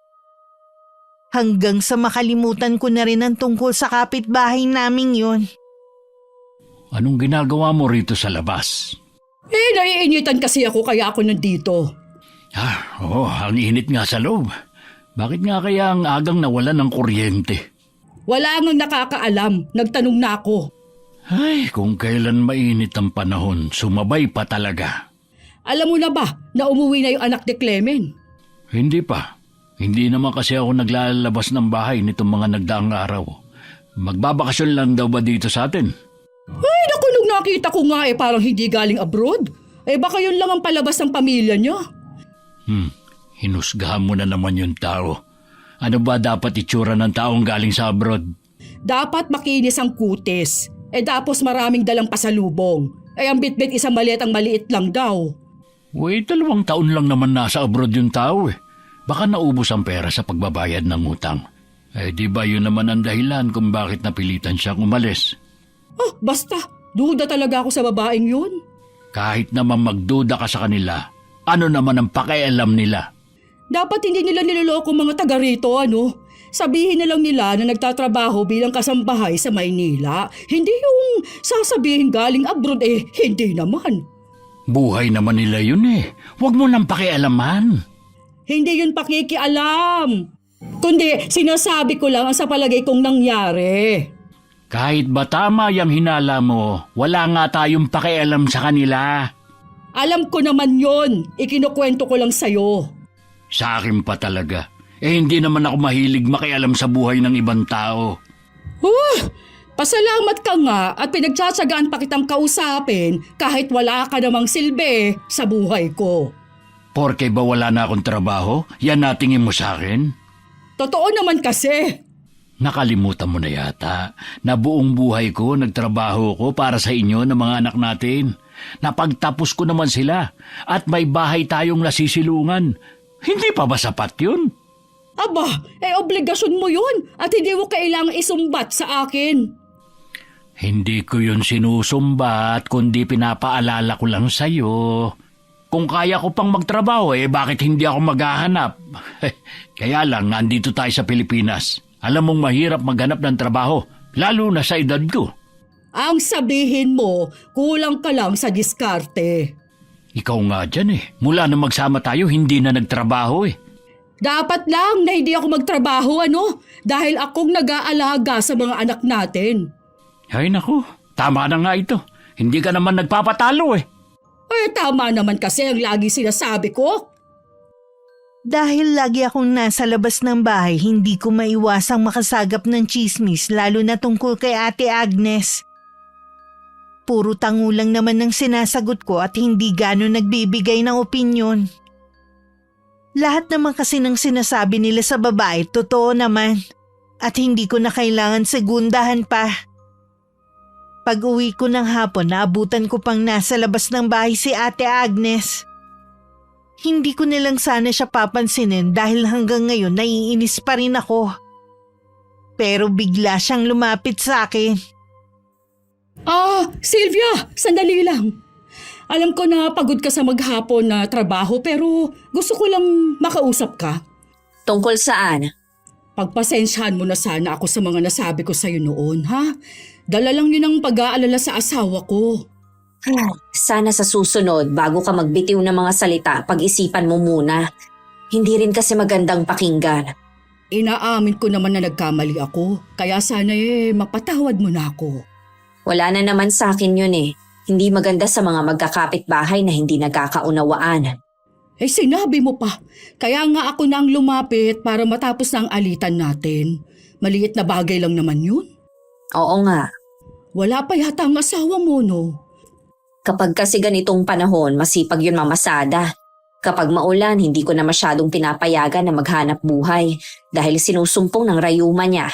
Hanggang sa makalimutan ko na rin ang tungkol sa kapitbahay naming yun. Anong ginagawa mo rito sa labas? Naiinitan kasi ako kaya ako nandito. Ang init nga sa loob. Bakit nga kaya ang agang nawalan ng kuryente? Wala ngang nakakaalam, nagtanong na ako. Ay, kung kailan mainit ang panahon, sumabay pa talaga. Alam mo na ba na umuwi na yung anak ni Clemen? Hindi pa. Hindi naman kasi ako naglalabas ng bahay nitong mga nagdaang araw. Magbabakasyon lang daw ba dito sa atin? Ay, naku, nung nakita ko nga parang hindi galing abroad. Baka yun lang ang palabas ng pamilya niya. Hinusgahan mo na naman yung tao. Ano ba dapat itsura ng taong galing sa abroad? Dapat makinis ang kutis. Tapos maraming dalang pasalubong. Ang bitbit isang maliit ang maliit lang daw. 2 taon lang naman nasa abroad yung tao eh. Baka naubos ang pera sa pagbabayad ng utang. Di ba yun naman ang dahilan kung bakit napilitan siyang umalis? Basta, duda talaga ako sa babaeng yun. Kahit naman magduda ka sa kanila, ano naman ang pakialam nila? Dapat hindi nila niloloko mga taga rito, ano? Sabihin na lang nila na nagtatrabaho bilang kasambahay sa Maynila. Hindi yung sasabihin galing abroad hindi naman. Buhay naman nila yun eh. Huwag mo nang pakialaman. Hindi yun pakikialam. Kundi sinasabi ko lang ang sa palagay kong nangyari. Kahit ba tama yung hinala mo, wala nga tayong pakialam sa kanila. Alam ko naman yon. Ikinukwento ko lang sa'yo. Sa akin pa talaga. Hindi naman ako mahilig makialam sa buhay ng ibang tao. Pasalamat ka nga at pinagtsatsagaan pa kitang kausapin kahit wala ka namang silbi sa buhay ko. Porke ba wala na akong trabaho? Yan natingin mo sa akin? Totoo naman kasi. Nakalimutan mo na yata na buong buhay ko nagtrabaho ko para sa inyo ng mga anak natin. Napagtapos ko naman sila at may bahay tayong nasisilungan. Hindi pa ba sapat yun? Aba, obligasyon mo yun at hindi mo kailangang isumbat sa akin. Hindi ko yun sinusumbat kundi pinapaalala ko lang sa'yo. Kung kaya ko pang magtrabaho bakit hindi ako maghahanap? Kaya lang nandito tayo sa Pilipinas. Alam mong mahirap maghanap ng trabaho, lalo na sa edad ko. Ang sabihin mo, kulang ka lang sa diskarte. Ikaw nga dyan Mula na magsama tayo, hindi na nagtrabaho Dapat lang na hindi ako magtrabaho, ano? Dahil akong nag-aalaga sa mga anak natin. Ay naku, tama na nga ito. Hindi ka naman nagpapatalo Tama naman kasi ang lagi sinasabi ko. Dahil lagi akong nasa labas ng bahay, hindi ko maiwasang makasagap ng tsismis lalo na tungkol kay Ate Agnes. Puro tango lang naman ang sinasagot ko at hindi gano'n nagbibigay ng opinyon. Lahat naman kasi ng sinasabi nila sa babae, totoo naman. At hindi ko na kailangan segundahan pa. Pag-uwi ko ng hapon, naabutan ko pang nasa labas ng bahay si Ate Agnes. Hindi ko na lang sana siya papansinin dahil hanggang ngayon naiinis pa rin ako. Pero bigla siyang lumapit sa akin. Sylvia, sandali lang. Alam ko na pagod ka sa maghapon na trabaho pero gusto ko lang makausap ka. Tungkol saan? Pagpasensyahan mo na sana ako sa mga nasabi ko sa'yo noon, ha? Dala lang yun ang pag-aalala sa asawa ko. Sana sa susunod, bago ka magbitiw ng mga salita, pag-isipan mo muna. Hindi rin kasi magandang pakinggan. Inaamin ko naman na nagkamali ako, kaya sana mapatawad mo na ako. Wala na naman sa akin yun eh. Hindi maganda sa mga magkakapit-bahay na hindi nagkakaunawaan. Sinabi mo pa. Kaya nga ako na ang lumapit para matapos na ang alitan natin. Maliit na bagay lang naman yun. Oo nga. Wala pa yata ang asawa mo, no? Kapag kasi ganitong panahon, masipag yun mamasada. Kapag maulan, hindi ko na masyadong pinapayagan na maghanap buhay dahil sinusumpong ng rayuma niya.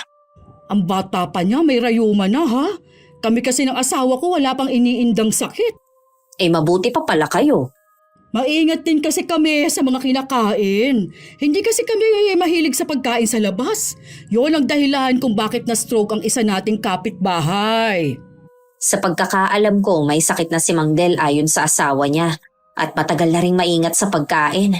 Ang bata pa niya, may rayuma na, ha? Kami kasi ng asawa ko wala pang iniindang sakit. Mabuti pa pala kayo. Maingat din kasi kami sa mga kinakain. Hindi kasi kami mahilig sa pagkain sa labas. Yun ang dahilan kung bakit na-stroke ang isa nating kapitbahay. Sa pagkakaalam ko, may sakit na si Mang Del ayon sa asawa niya at matagal na ring maingat sa pagkain.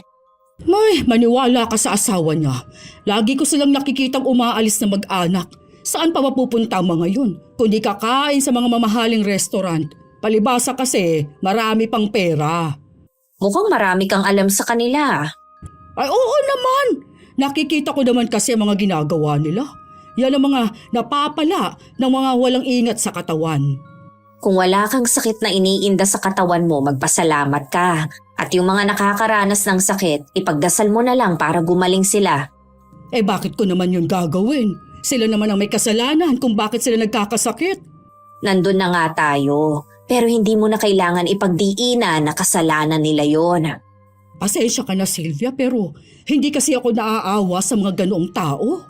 Maniwala ka sa asawa niya. Lagi ko silang nakikitang umaalis na mag-anak. Saan pa mapupunta ang mga yun? Kundi kakain sa mga mamahaling restaurant. Palibasa kasi marami pang pera. Mukhang marami kang alam sa kanila. Ay oo naman! Nakikita ko naman kasi ang mga ginagawa nila. Yan ang mga napapala ng mga walang ingat sa katawan. Kung wala kang sakit na iniinda sa katawan mo, magpasalamat ka. At yung mga nakakaranas ng sakit, ipagdasal mo na lang para gumaling sila. Bakit ko naman yun gagawin? Sila naman ang may kasalanan kung bakit sila nagkakasakit. Nandun na nga tayo. Pero hindi mo na kailangan ipagdiinan na kasalanan nila yon. Pasensya ka na Sylvia pero hindi kasi ako naaawa sa mga ganoong tao.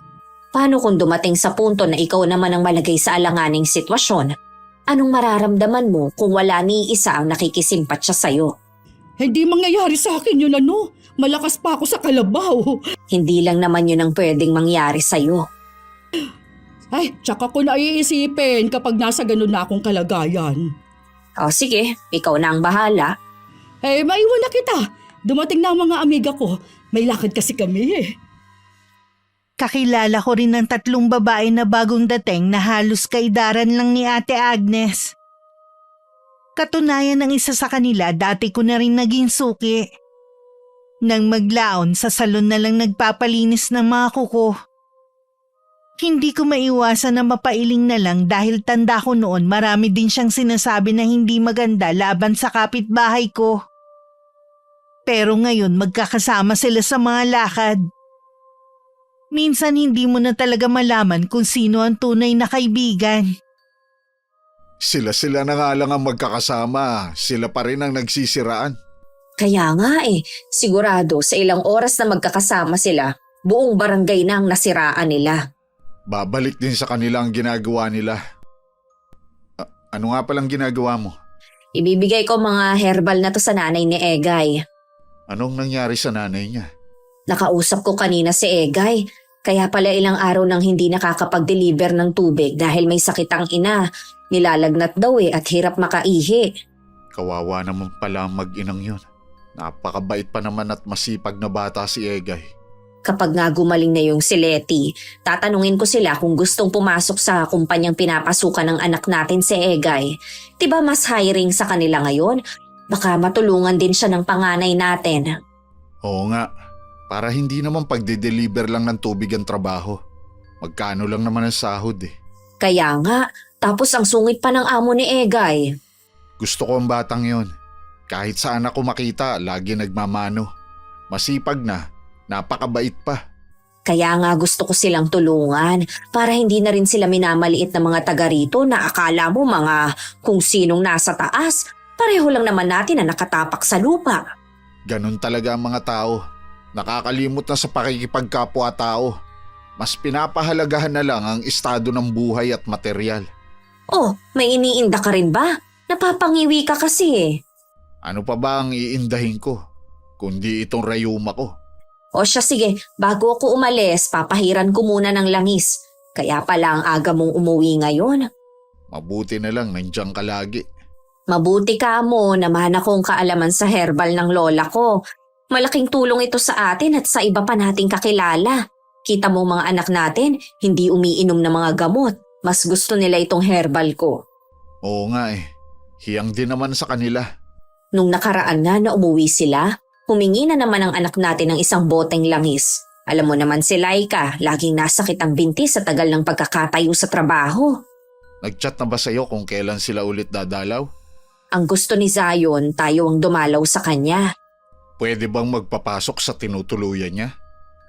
Paano kung dumating sa punto na ikaw naman ang malagay sa alanganing sitwasyon? Anong mararamdaman mo kung wala ni isa ang nakikisimpatya sa'yo? Hindi mangyayari sa akin yun ano. Malakas pa ako sa kalabaw. Hindi lang naman yun ang pwedeng mangyari sa'yo. Tsaka ko naiisipin kapag nasa ganun na akong kalagayan. O sige, ikaw na ang bahala. Maiwan na kita. Dumating na ang mga amiga ko. May lakad kasi kami Kakilala ko rin ng 3 babae na bagong dating na halos kaidaran lang ni Ate Agnes. Katunayan ng isa sa kanila dati ko na rin naging suki. Nang maglaon sa salon na lang nagpapalinis ng mga kuko. Hindi ko maiwasan na mapailing na lang dahil tanda ko noon marami din siyang sinasabi na hindi maganda laban sa kapitbahay ko. Pero ngayon magkakasama sila sa mga lakad. Minsan hindi mo na talaga malaman kung sino ang tunay na kaibigan. Sila na nga lang ang magkakasama. Sila pa rin ang nagsisiraan. Kaya nga sigurado sa ilang oras na magkakasama sila, buong barangay na ang nasiraan nila. Babalik din sa kanila ang ginagawa nila. Ano nga palang ginagawa mo? Ibibigay ko mga herbal na to sa nanay ni Egay. Anong nangyari sa nanay niya? Nakausap ko kanina si Egay, kaya pala ilang araw nang hindi nakakapag-deliver ng tubig dahil may sakit ang ina. Nilalagnat daw at hirap makaihi. Kawawa naman pala ang mag-inang yun. Napakabait pa naman at masipag na bata si Egay. Kapag nga gumaling na yung si Letty, tatanungin ko sila kung gustong pumasok sa kumpanyang pinapasukan ng anak natin si Egay. Diba mas hiring sa kanila ngayon? Baka matulungan din siya ng panganay natin. Oo nga, para hindi naman pagde-deliver lang ng tubig ang trabaho. Magkano lang naman ang sahod Kaya nga, tapos ang sungit pa ng amo ni Egay. Gusto ko ang batang yon. Kahit saan ako makita, lagi nagmamano. Masipag na. Napakabait pa. Kaya nga gusto ko silang tulungan para hindi na rin sila minamaliit na mga taga rito na akala mo mga kung sinong nasa taas. Pareho lang naman natin na nakatapak sa lupa. Ganun talaga ang mga tao. Nakakalimot na sa pakikipagkapwa-tao. Mas pinapahalagahan na lang ang estado ng buhay at materyal. Oh, may iniinda ka rin ba? Napapangiwi ka kasi Ano pa ba ang iindahin ko? kundi itong rayuma ko. O siya sige, bago ako umalis, papahiran ko muna ng langis. Kaya pala ang aga mong umuwi ngayon. Mabuti na lang nandiyan ka lagi. Mabuti ka mo, naman akong kaalaman sa herbal ng lola ko. Malaking tulong ito sa atin at sa iba pa nating kakilala. Kita mo mga anak natin, hindi umiinom ng mga gamot. Mas gusto nila itong herbal ko. Oo nga eh, hiyang din naman sa kanila. Nung nakaraan nga na umuwi sila, humingi na naman ang anak natin ng isang boteng langis. Alam mo naman si Laika, laging nasakit ang binti sa tagal ng pagkakatayo sa trabaho. Nag-chat na ba sa'yo kung kailan sila ulit dadalaw? Ang gusto ni Zion, tayo ang dumalaw sa kanya. Pwede bang magpapasok sa tinutuluyan niya?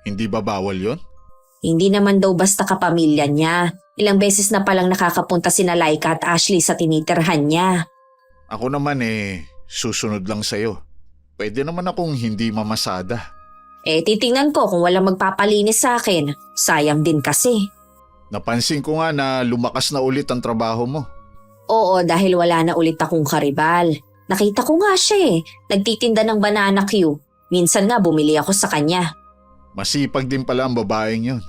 Hindi ba bawal yon? Hindi naman daw basta kapamilya niya. Ilang beses na palang nakakapunta sina Laika at Ashley sa tinitirhan niya. Ako naman susunod lang sa'yo. Pwede naman akong hindi mamasada. Titingnan ko kung walang magpapalinis sa akin. Sayang din kasi. Napansin ko nga na lumakas na ulit ang trabaho mo. Oo, dahil wala na ulit akong karibal. Nakita ko nga siya nagtitinda ng banana Q. Minsan nga bumili ako sa kanya. Masipag din pala ang babaeng yun.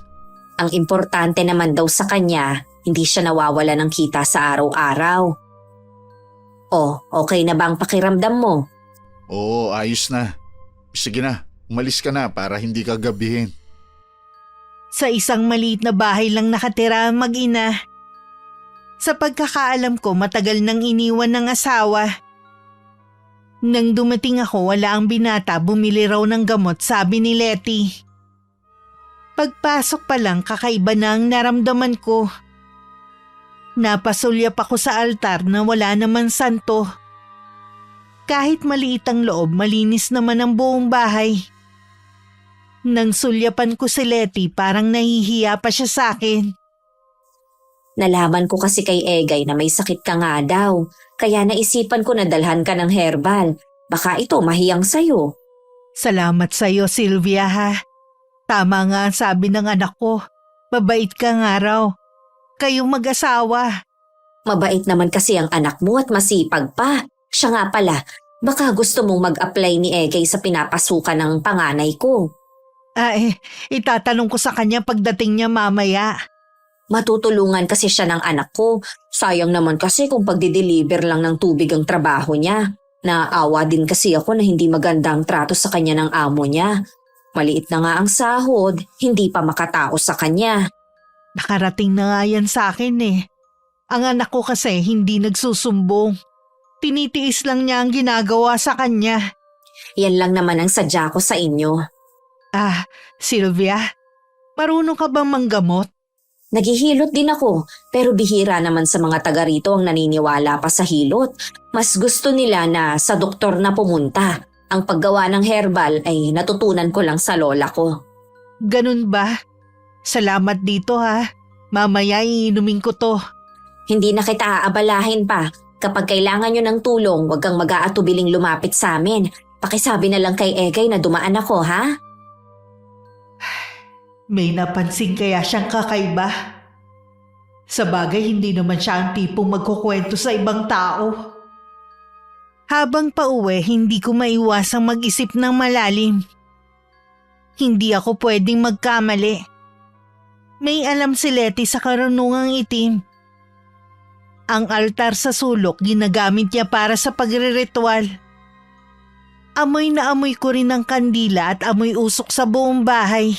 Ang importante naman daw sa kanya, hindi siya nawawala ng kita sa araw-araw. Okay na ba ang pakiramdam mo? Oo, ayos na. Sige na, umalis ka na para hindi ka gabihin. Sa isang maliit na bahay lang nakatira ang mag-ina. Sa pagkakaalam ko, matagal nang iniwan ng asawa. Nang dumating ako, wala ang binata, bumili raw ng gamot, sabi ni Letty. Pagpasok pa lang, kakaiba na ang naramdaman ko. Napasulyap ako sa altar na wala naman santo. Kahit maliit ang loob, malinis naman ang buong bahay. Nang sulyapan ko si Letty, parang nahihiya pa siya sa akin. Nalaman ko kasi kay Egay na may sakit ka nga daw. Kaya naisipan ko na dalhan ka ng herbal. Baka ito mahiyang sayo. Salamat sa iyo, Sylvia ha. Tama nga ang sabi ng anak ko. Mabait ka nga raw. Kayong mag-asawa. Mabait naman kasi ang anak mo at masipag pa. Siya nga pala, baka gusto mong mag-apply ni Egay sa pinapasukan ng panganay ko. Itatanong ko sa kanya pagdating niya mamaya. Matutulungan kasi siya ng anak ko. Sayang naman kasi kung pagdi-deliver lang ng tubig ang trabaho niya. Naawa din kasi ako na hindi magandang trato sa kanya ng amo niya. Maliit na nga ang sahod, hindi pa makatao sa kanya. Nakarating na nga yan sa akin Ang anak ko kasi hindi nagsusumbong. Tinitiis lang niya ang ginagawa sa kanya. Yan lang naman ang sadya ko sa inyo. Sylvia, marunong ka bang manggamot? Naghihilot din ako, pero bihira naman sa mga taga rito ang naniniwala pa sa hilot. Mas gusto nila na sa doktor na pumunta. Ang paggawa ng herbal ay natutunan ko lang sa lola ko. Ganun ba? Salamat dito ha. Mamaya iinumin ko to. Hindi na kita aabalahin pa. Kapag kailangan nyo ng tulong, huwag kang mag-aatubiling lumapit sa amin. Pakisabi na lang kay Egay na dumaan ako, ha? May napansin kaya siyang kakaiba? Sa bagay, hindi naman siya ang tipong magkukwento sa ibang tao. Habang pauwi, hindi ko maiwasang mag-isip ng malalim. Hindi ako pwedeng magkamali. May alam si Letty sa karunungang itim. Ang altar sa sulok ginagamit niya para sa pagre-ritual. Amoy na amoy ko rin ang kandila at amoy usok sa buong bahay.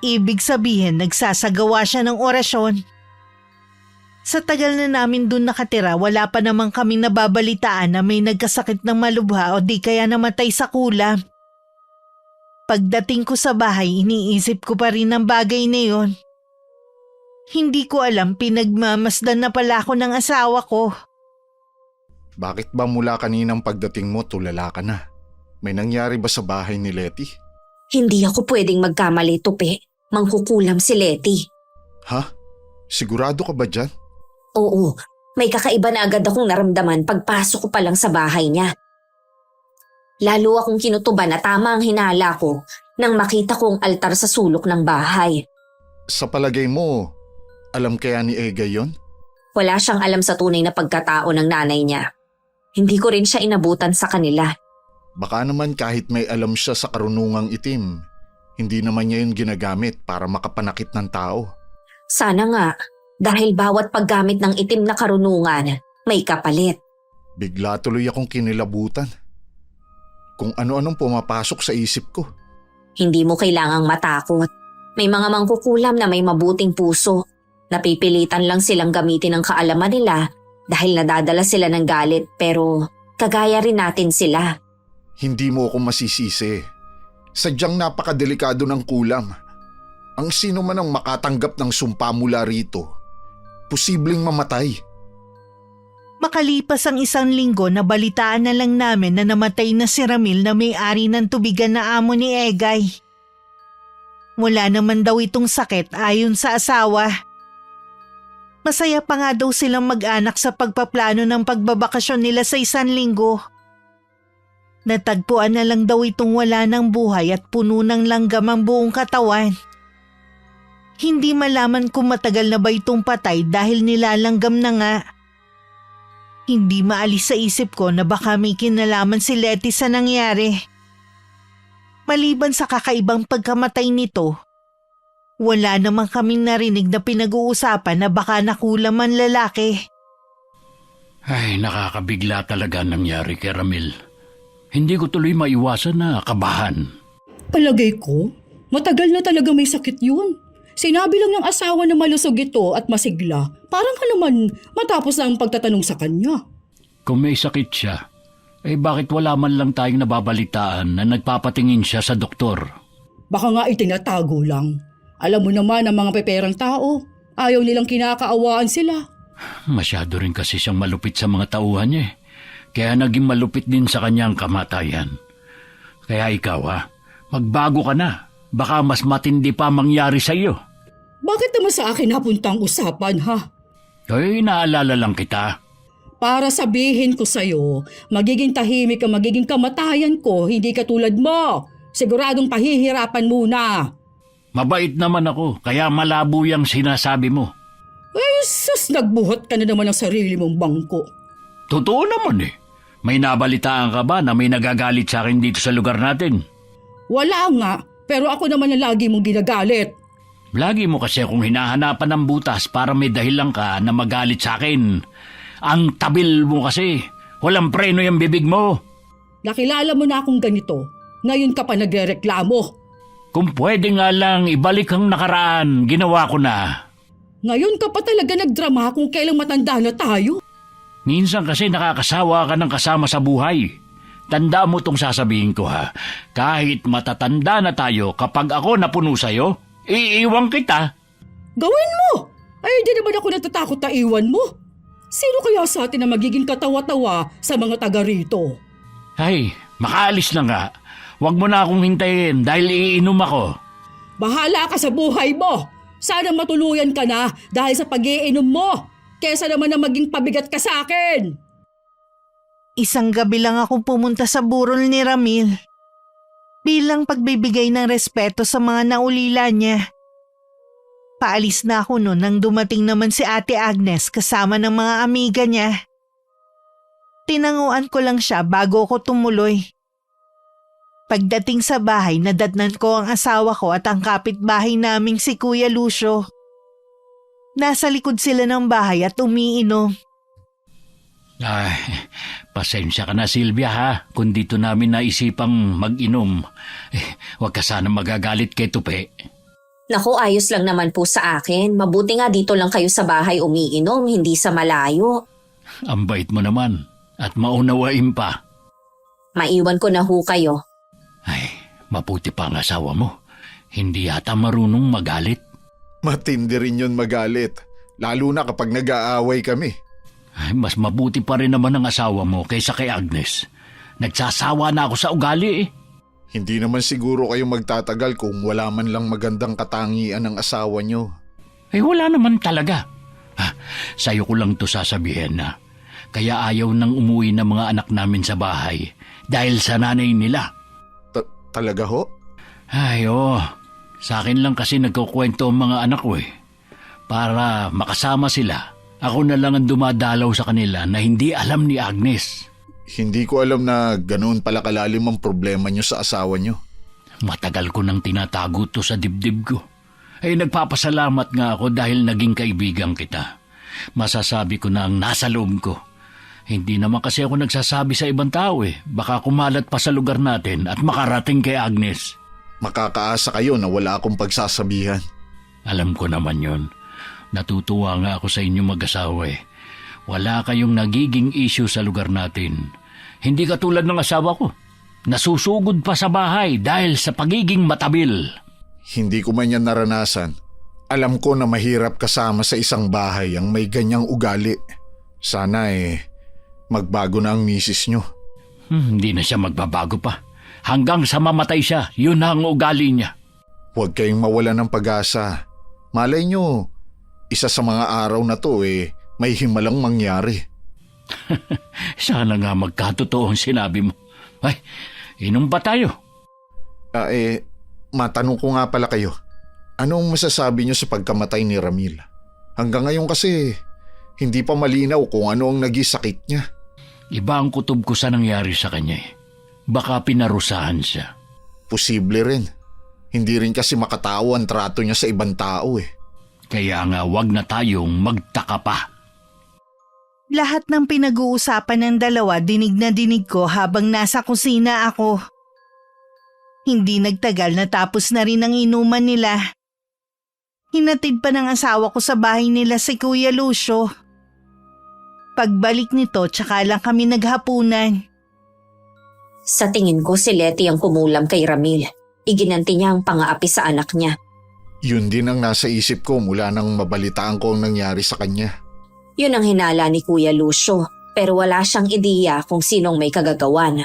Ibig sabihin, nagsasagawa siya ng orasyon. Sa tagal na namin dun nakatira, wala pa naman kami nababalitaan na may nagkasakit ng malubha o di kaya namatay sa kulam. Pagdating ko sa bahay, iniisip ko pa rin ang bagay na yun. Hindi ko alam, pinagmamasdan na pala ako ng asawa ko. Bakit ba mula kaninang pagdating mo tulala ka na? May nangyari ba sa bahay ni Letty? Hindi ako pwedeng magkamali, Tupi. Mangkukulam si Letty. Ha? Sigurado ka ba dyan? Oo, may kakaiba na agad akong naramdaman pagpasok ko pa lang sa bahay niya. Lalo akong kinutuban na tama ang hinala ko nang makita ko ang altar sa sulok ng bahay. Sa palagay mo, alam kaya ni Egay yon? Wala siyang alam sa tunay na pagkatao ng nanay niya. Hindi ko rin siya inabutan sa kanila. Baka naman kahit may alam siya sa karunungang itim, hindi naman niya yun ginagamit para makapanakit ng tao. Sana nga, dahil bawat paggamit ng itim na karunungan, may kapalit. Bigla tuloy akong kinilabutan. Kung ano-anong pumapasok sa isip ko. Hindi mo kailangang matakot. May mga mangkukulam na may mabuting puso. Napipilitan lang silang gamitin ang kaalaman nila dahil nadadala sila ng galit pero kagaya rin natin sila. Hindi mo ako masisisi. Sadyang napakadelikado ng kulam. Ang sino man ang makatanggap ng sumpa mula rito, posibleng mamatay. Makalipas ang 1 linggo, nabalitaan na lang namin na namatay na si Ramil na may-ari ng tubigan na amo ni Egay. Mula naman daw itong sakit ayon sa asawa. Masaya pa nga daw silang mag-anak sa pagpaplano ng pagbabakasyon nila sa 1 linggo. Natagpuan na lang daw itong wala ng buhay at puno ng langgam ang buong katawan. Hindi malaman kung matagal na ba itong patay dahil nilalanggam na nga. Hindi maalis sa isip ko na baka may kinalaman si Letty sa nangyari. Maliban sa kakaibang pagkamatay nito, wala naman kaming narinig na pinag-uusapan na baka nakulam ang lalaki. Ay, nakakabigla talaga ang nangyari kay Ramil. Hindi ko tuloy maiwasan na kabahan. Palagay ko, matagal na talaga may sakit yun. Sinabi lang ng asawa na malusog ito at masigla. Parang ka naman matapos na ang pagtatanong sa kanya. Kung may sakit siya, bakit wala man lang tayong nababalitaan na nagpapatingin siya sa doktor? Baka nga itinatago lang. Alam mo naman ang mga peperang tao. Ayaw nilang kinakaawaan sila. Masyado rin kasi siyang malupit sa mga tauhan niya. Kaya naging malupit din sa kanyang kamatayan. Kaya ikaw magbago ka na. Baka mas matindi pa mangyari sa iyo. Bakit naman sa akin napunta ang usapan, ha? Ay, naalala lang kita. Para sabihin ko sa'yo, magiging tahimik ang magiging kamatayan ko, hindi katulad mo. Siguradong pahihirapan muna. Mabait naman ako, kaya malabo yung sinasabi mo. Sus, nagbuhat ka na naman ng sarili mong bangko. Totoo naman May nabalitaan ka ba na may nagagalit sa akin dito sa lugar natin? Wala nga, pero ako naman ang lagi mong ginagalit. Lagi mo kasi akong hinahanapan ng butas para may dahilan ka na magalit sa akin. Ang tabil mo kasi. Walang preno yung bibig mo. Nakilala mo na akong ganito. Ngayon ka pa nagrereklamo. Kung pwede nga lang ibalik ang nakaraan, ginawa ko na. Ngayon ka pa talaga nagdrama kung kailang matanda na tayo. Minsan kasi nakakasawa ka ng kasama sa buhay. Tanda mo tong sasabihin ko Kahit matatanda na tayo, kapag ako napuno sa'yo, iiwan kita. Gawin mo! Ay, di naman ako natatakot na iwan mo. Sino kaya sa atin na magiging katawa-tawa sa mga taga rito? Ay, makaalis na nga. Huwag mo na akong hintayin dahil iinom ako. Bahala ka sa buhay mo. Sana matuluyan ka na dahil sa pag-iinom mo. Kesa naman na maging pabigat ka sa akin. 1 gabi lang akong pumunta sa burol ni Ramil. Bilang pagbibigay ng respeto sa mga naulila niya. Paalis na ako noon nang dumating naman si Ate Agnes kasama ng mga amiga niya. Tinanguan ko lang siya bago ko tumuloy. Pagdating sa bahay, nadatnan ko ang asawa ko at ang kapitbahay naming si Kuya Lucio. Nasa likod sila ng bahay at umiinom. Ay, pasensya ka na Silvia kung dito namin naisipang mag-inom. Huwag ka sana magagalit kay Tupe. Naku, ayos lang naman po sa akin. Mabuti nga dito lang kayo sa bahay umiinom, hindi sa malayo. Ang bait mo naman at maunawain pa. Maiwan ko na ho kayo. Ay, mabuti pa ang asawa mo. Hindi yata marunong magalit. Matindi rin yun magalit, lalo na kapag nag-aaway kami. Ay, mas mabuti pa rin naman ang asawa mo kaysa kay Agnes. Nagsasawa na ako sa ugali Hindi naman siguro kayo magtatagal kung wala man lang magandang katangian ng asawa nyo. Wala naman talaga. Sa'yo ko lang to sasabihin na. Kaya ayaw nang umuwi ng mga anak namin sa bahay dahil sa nanay nila. Talaga ho? Ay, oo. Sa akin lang kasi nagkukwento ang mga anak ko Para makasama sila, ako na lang ang dumadalaw sa kanila na hindi alam ni Agnes. Hindi ko alam na ganoon pala kalalim ang problema niyo sa asawa niyo. Matagal ko nang tinatago to sa dibdib ko. Ay nagpapasalamat nga ako dahil naging kaibigan kita. Masasabi ko na ang nasa loob ko. Hindi naman kasi ako nagsasabi sa ibang tao eh. Baka kumalat pa sa lugar natin at makarating kay Agnes. Makakaasa kayo na wala akong pagsasabihan. Alam ko naman yon. Natutuwa nga ako sa inyo mag-asawa eh. Wala kayong nagiging issue sa lugar natin. Hindi katulad ng asawa ko. Nasusugod pa sa bahay dahil sa pagiging matabil. Hindi ko man yan naranasan. Alam ko na mahirap kasama sa isang bahay ang may ganyang ugali. Sana magbago na ang misis nyo. Hindi na siya magbabago pa. Hanggang sa mamatay siya, yun na ang ugali niya. Huwag kayong mawalan ng pag-asa. Malay nyo, isa sa mga araw na to may himalang mangyari. Sana nga magkatotoo ang sinabi mo. Ay, inom ba tayo? Matanong ko nga pala kayo. Anong masasabi nyo sa pagkamatay ni Ramil? Hanggang ngayon kasi, hindi pa malinaw kung ano ang naging sakit niya. Iba ang kutob ko sa nangyari sa kanya eh. Baka pinarusahan siya. Posible rin. Hindi rin kasi makatao ang trato niya sa ibang tao eh. Kaya nga wag na tayong magtaka pa. Lahat ng pinag-uusapan ng dalawa dinig na dinig ko habang nasa kusina ako. Hindi nagtagal natapos na rin ang inuman nila. Hinatid pa ng asawa ko sa bahay nila si Kuya Lucio. Pagbalik nito tsaka lang kami naghapunan. Sa tingin ko si Letty ang kumulam kay Ramil. Iginanti niya ang pang-aapi sa anak niya. Yun din ang nasa isip ko mula nang mabalitaan ko ang nangyari sa kanya. Yun ang hinala ni Kuya Lucio, pero wala siyang ideya kung sinong may kagagawan.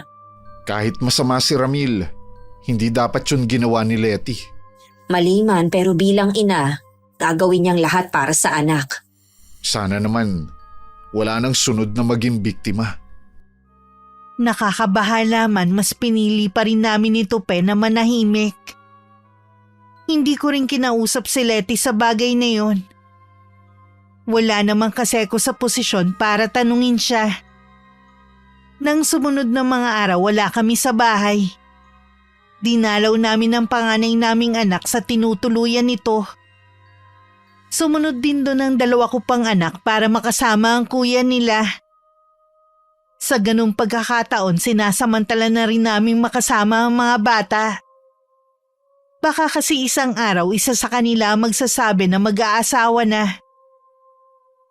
Kahit masama si Ramil, hindi dapat yun ginawa ni Letty. Mali man pero bilang ina, gagawin niyang lahat para sa anak. Sana naman wala nang sunod na maging biktima. Nakakabahala man mas pinili pa rin namin ni Tupe na manahimik. Hindi ko rin kinausap si Letty sa bagay na yon. Wala namang kasi ko sa posisyon para tanungin siya. Nang sumunod na mga araw wala kami sa bahay. Dinalaw namin ang panganay naming anak sa tinutuluyan nito. Sumunod din doon ang dalawa ko pang anak para makasama ang kuya nila. Sa ganung pagkakataon sinasamantala na rin naming makasama ang mga bata. Baka kasi isang araw isa sa kanila magsasabi na mag-aasawa na.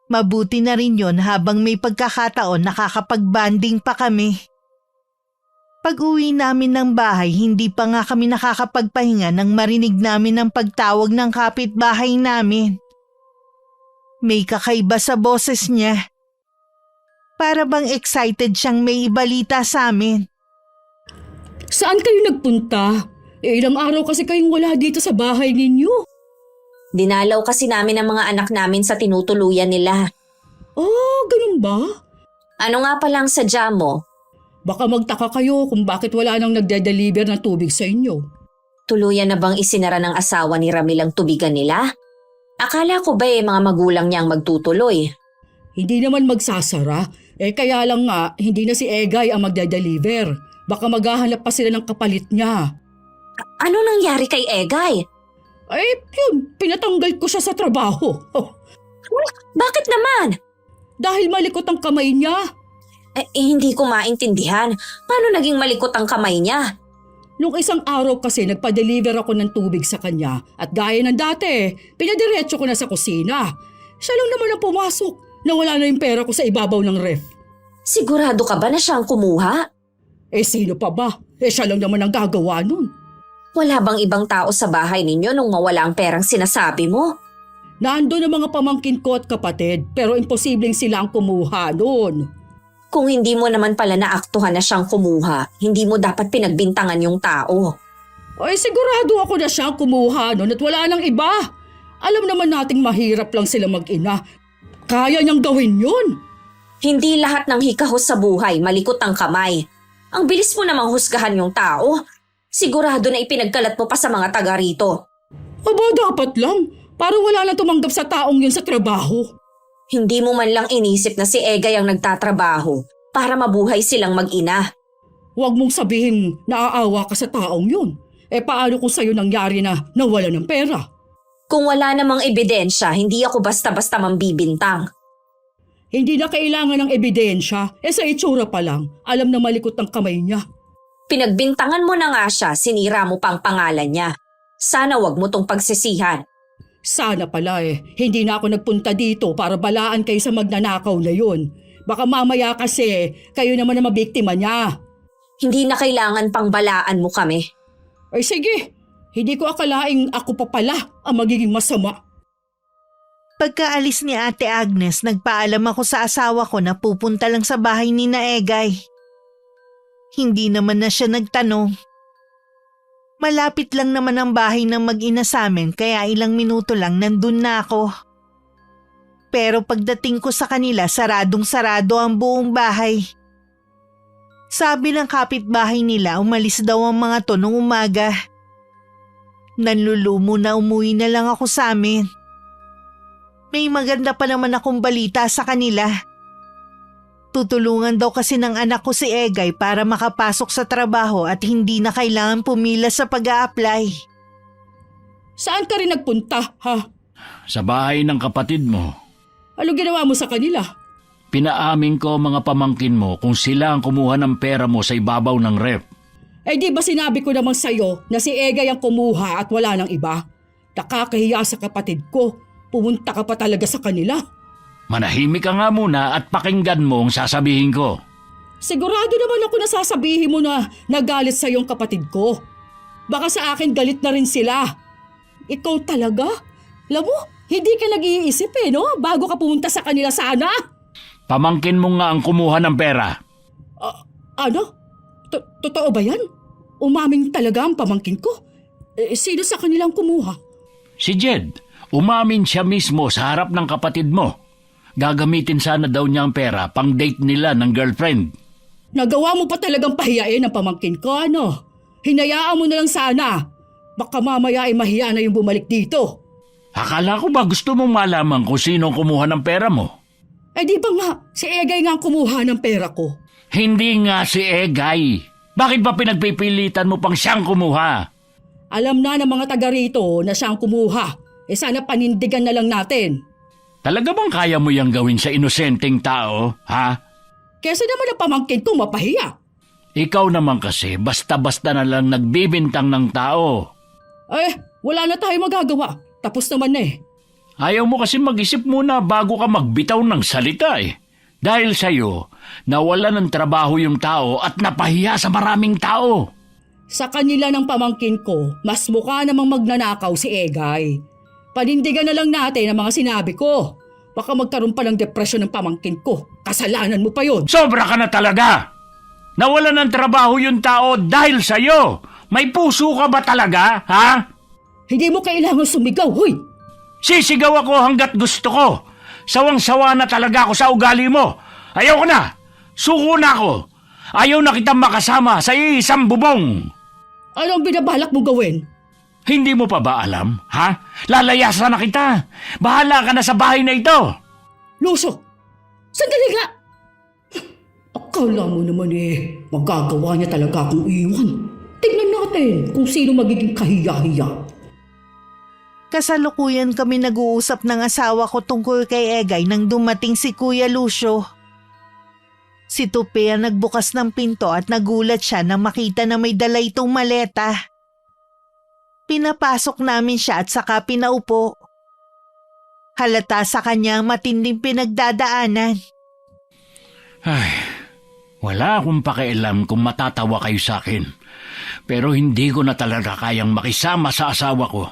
Mabuti na rin yon habang may pagkakataon nakakapag-banding pa kami. Pag-uwi namin ng bahay, hindi pa nga kami nakakapagpahinga nang marinig namin ang pagtawag ng kapitbahay namin. May kakaiba sa boses niya. Para bang excited siyang may ibalita sa amin. Saan kayo nagpunta? Ilang araw kasi kayong wala dito sa bahay ninyo. Dinalaw kasi namin ang mga anak namin sa tinutuluyan nila. Oh, ganun ba? Ano nga pala ang sadya mo? Baka magtaka kayo kung bakit wala nang nagde-deliver ng tubig sa inyo. Tuluyan na bang isinara ng asawa ni Ramil ang tubigan nila? Akala ko ba mga magulang niya ang magtutuloy? Hindi naman magsasara. Kaya lang nga, hindi na si Egay ang magde-deliver. Baka maghahanap pa sila ng kapalit niya. Ano nangyari kay Egay? Yun, pinatanggal ko siya sa trabaho. Bakit naman? Dahil malikot ang kamay niya. Hindi ko maintindihan. Paano naging malikot ang kamay niya? Nung isang araw kasi nagpa-deliver ako ng tubig sa kanya at gaya ng dati, pinadiretso ko na sa kusina. Siya lang naman ang pumasok. Nawala na yung pera ko sa ibabaw ng ref. Sigurado ka ba na siya ang kumuha? Sino pa ba? Siya lang naman ang gagawa nun. Wala bang ibang tao sa bahay ninyo nung mawala ang perang sinasabi mo? Nandun ang mga pamangkin ko at kapatid pero imposibleng sila ang kumuha nun. Kung hindi mo naman pala naaktuhan na siyang kumuha, hindi mo dapat pinagbintangan yung tao. Sigurado ako na siya ang kumuha nun at wala nang iba. Alam naman nating mahirap lang sila mag-ina. Kaya niyang gawin yun. Hindi lahat ng hikahos sa buhay malikot ang kamay. Ang bilis mo namang husgahan yung tao. Sigurado na ipinagkalat mo pa sa mga taga rito. Aba, dapat lang. Para wala na tumanggap sa taong yun sa trabaho. Hindi mo man lang inisip na si Egay ang nagtatrabaho para mabuhay silang mag-ina. Huwag mong sabihin naaawa ka sa taong yun. Paano kung sa'yo nangyari na nawala ng pera? Kung wala namang ebidensya, hindi ako basta-basta mambibintang. Hindi na kailangan ng ebidensya. Sa itsura pa lang, alam na malikot ang kamay niya. Pinagbintangan mo na nga siya, sinira mo pang pangalan niya. Sana wag mo tong pagsisihan. Sana pala hindi na ako nagpunta dito para balaan kayo sa magnanakaw na yun. Baka mamaya kasi kayo naman ang mabiktima niya. Hindi na kailangan pang balaan mo kami. Sige, hindi ko akalaing ako pa pala ang magiging masama. Pagkaalis ni Ate Agnes, nagpaalam ako sa asawa ko na pupunta lang sa bahay ni na Egay. Hindi naman na siya nagtanong. Malapit lang naman ang bahay ng mag-ina sa amin kaya ilang minuto lang nandun na ako. Pero pagdating ko sa kanila, saradong-sarado ang buong bahay. Sabi ng kapitbahay nila, umalis daw ang mga to nung umaga. Nanlulumo na umuwi na lang ako sa amin. May maganda pa naman akong balita sa kanila. Tutulungan daw kasi ng anak ko si Egay para makapasok sa trabaho at hindi na kailangan pumila sa pag-a-apply. Saan ka rin nagpunta, ha? Sa bahay ng kapatid mo. Ano ginawa mo sa kanila? Pinaamin ko mga pamangkin mo kung sila ang kumuha ng pera mo sa ibabaw ng ref. Di ba sinabi ko naman sa'yo na si Egay ang kumuha at wala ng iba? Nakakahiya sa kapatid ko. Pumunta ka pa talaga sa kanila. Manahimik ka nga muna at pakinggan mo ang sasabihin ko. Sigurado naman ako na sasabihin mo na nagalit sa iyong kapatid ko. Baka sa akin galit na rin sila. Ikaw talaga? Alam mo, hindi ka nag-iisip no? Bago ka pumunta sa kanila sana. Pamangkin mo nga ang kumuha ng pera. Ano? Totoo ba yan? Umaming talaga ang pamangkin ko? Sino sa kanilang kumuha? Si Jed, umamin siya mismo sa harap ng kapatid mo. Gagamitin sana daw niya ang pera pang date nila ng girlfriend. Nagawa mo pa talagang pahiyain ang pamangkin ko, ano? Hinayaan mo na lang sana. Baka mamaya ay mahiya na yung bumalik dito. Akala ko ba gusto mong malaman kung sino ang kumuha ng pera mo? Di ba nga, si Egay nga ang kumuha ng pera ko. Hindi nga si Egay. Bakit ba pinagpipilitan mo pang siyang kumuha? Alam na ng mga taga rito na siyang kumuha. Sana panindigan na lang natin. Talaga bang kaya mo yang gawin sa inosenteng tao, ha? Kesa naman ang pamangkin ko mapahiya. Ikaw naman kasi basta-basta na lang nagbibintang ng tao. Wala na tayo magagawa. Tapos naman na Ayaw mo kasi mag-isip muna bago ka magbitaw ng salita Dahil sa'yo, nawala ng trabaho yung tao at napahiya sa maraming tao. Sa kanila ng pamangkin ko, mas mukha namang magnanakaw si Egay. Panindigan na lang natin ang mga sinabi ko. Baka magkaroon pa ng depresyon ng pamangkin ko. Kasalanan mo pa yun. Sobra ka na talaga! Nawala ng trabaho yung tao dahil sa'yo. May puso ka ba talaga, ha? Hindi mo kailangan sumigaw, huy! Sisigaw ako hanggat gusto ko. Sawang-sawa na talaga ako sa ugali mo. Ayaw ko na. Suko na ako. Ayaw na kitang makasama sa isang bubong. Ano ang binabalak mo gawin? Hindi mo pa ba alam, ha? Lalayasan na kita. Bahala ka na sa bahay na ito. Luso! Sandali nga! Akala mo naman magagawa niya talaga akong iwan. Tignan natin kung sino magiging kahiya-hiya. Kasalukuyan kami nag-uusap ng asawa ko tungkol kay Egay nang dumating si Kuya Lucio. Si Tupi ang nagbukas ng pinto at nagulat siya nang makita na may dala itong maleta. Pinapasok namin siya at saka pinaupo. Halata sa kanya ang matinding pinagdadaanan. Ay, wala akong pakialam kung matatawa kayo sa akin. Pero hindi ko na talaga kayang makisama sa asawa ko.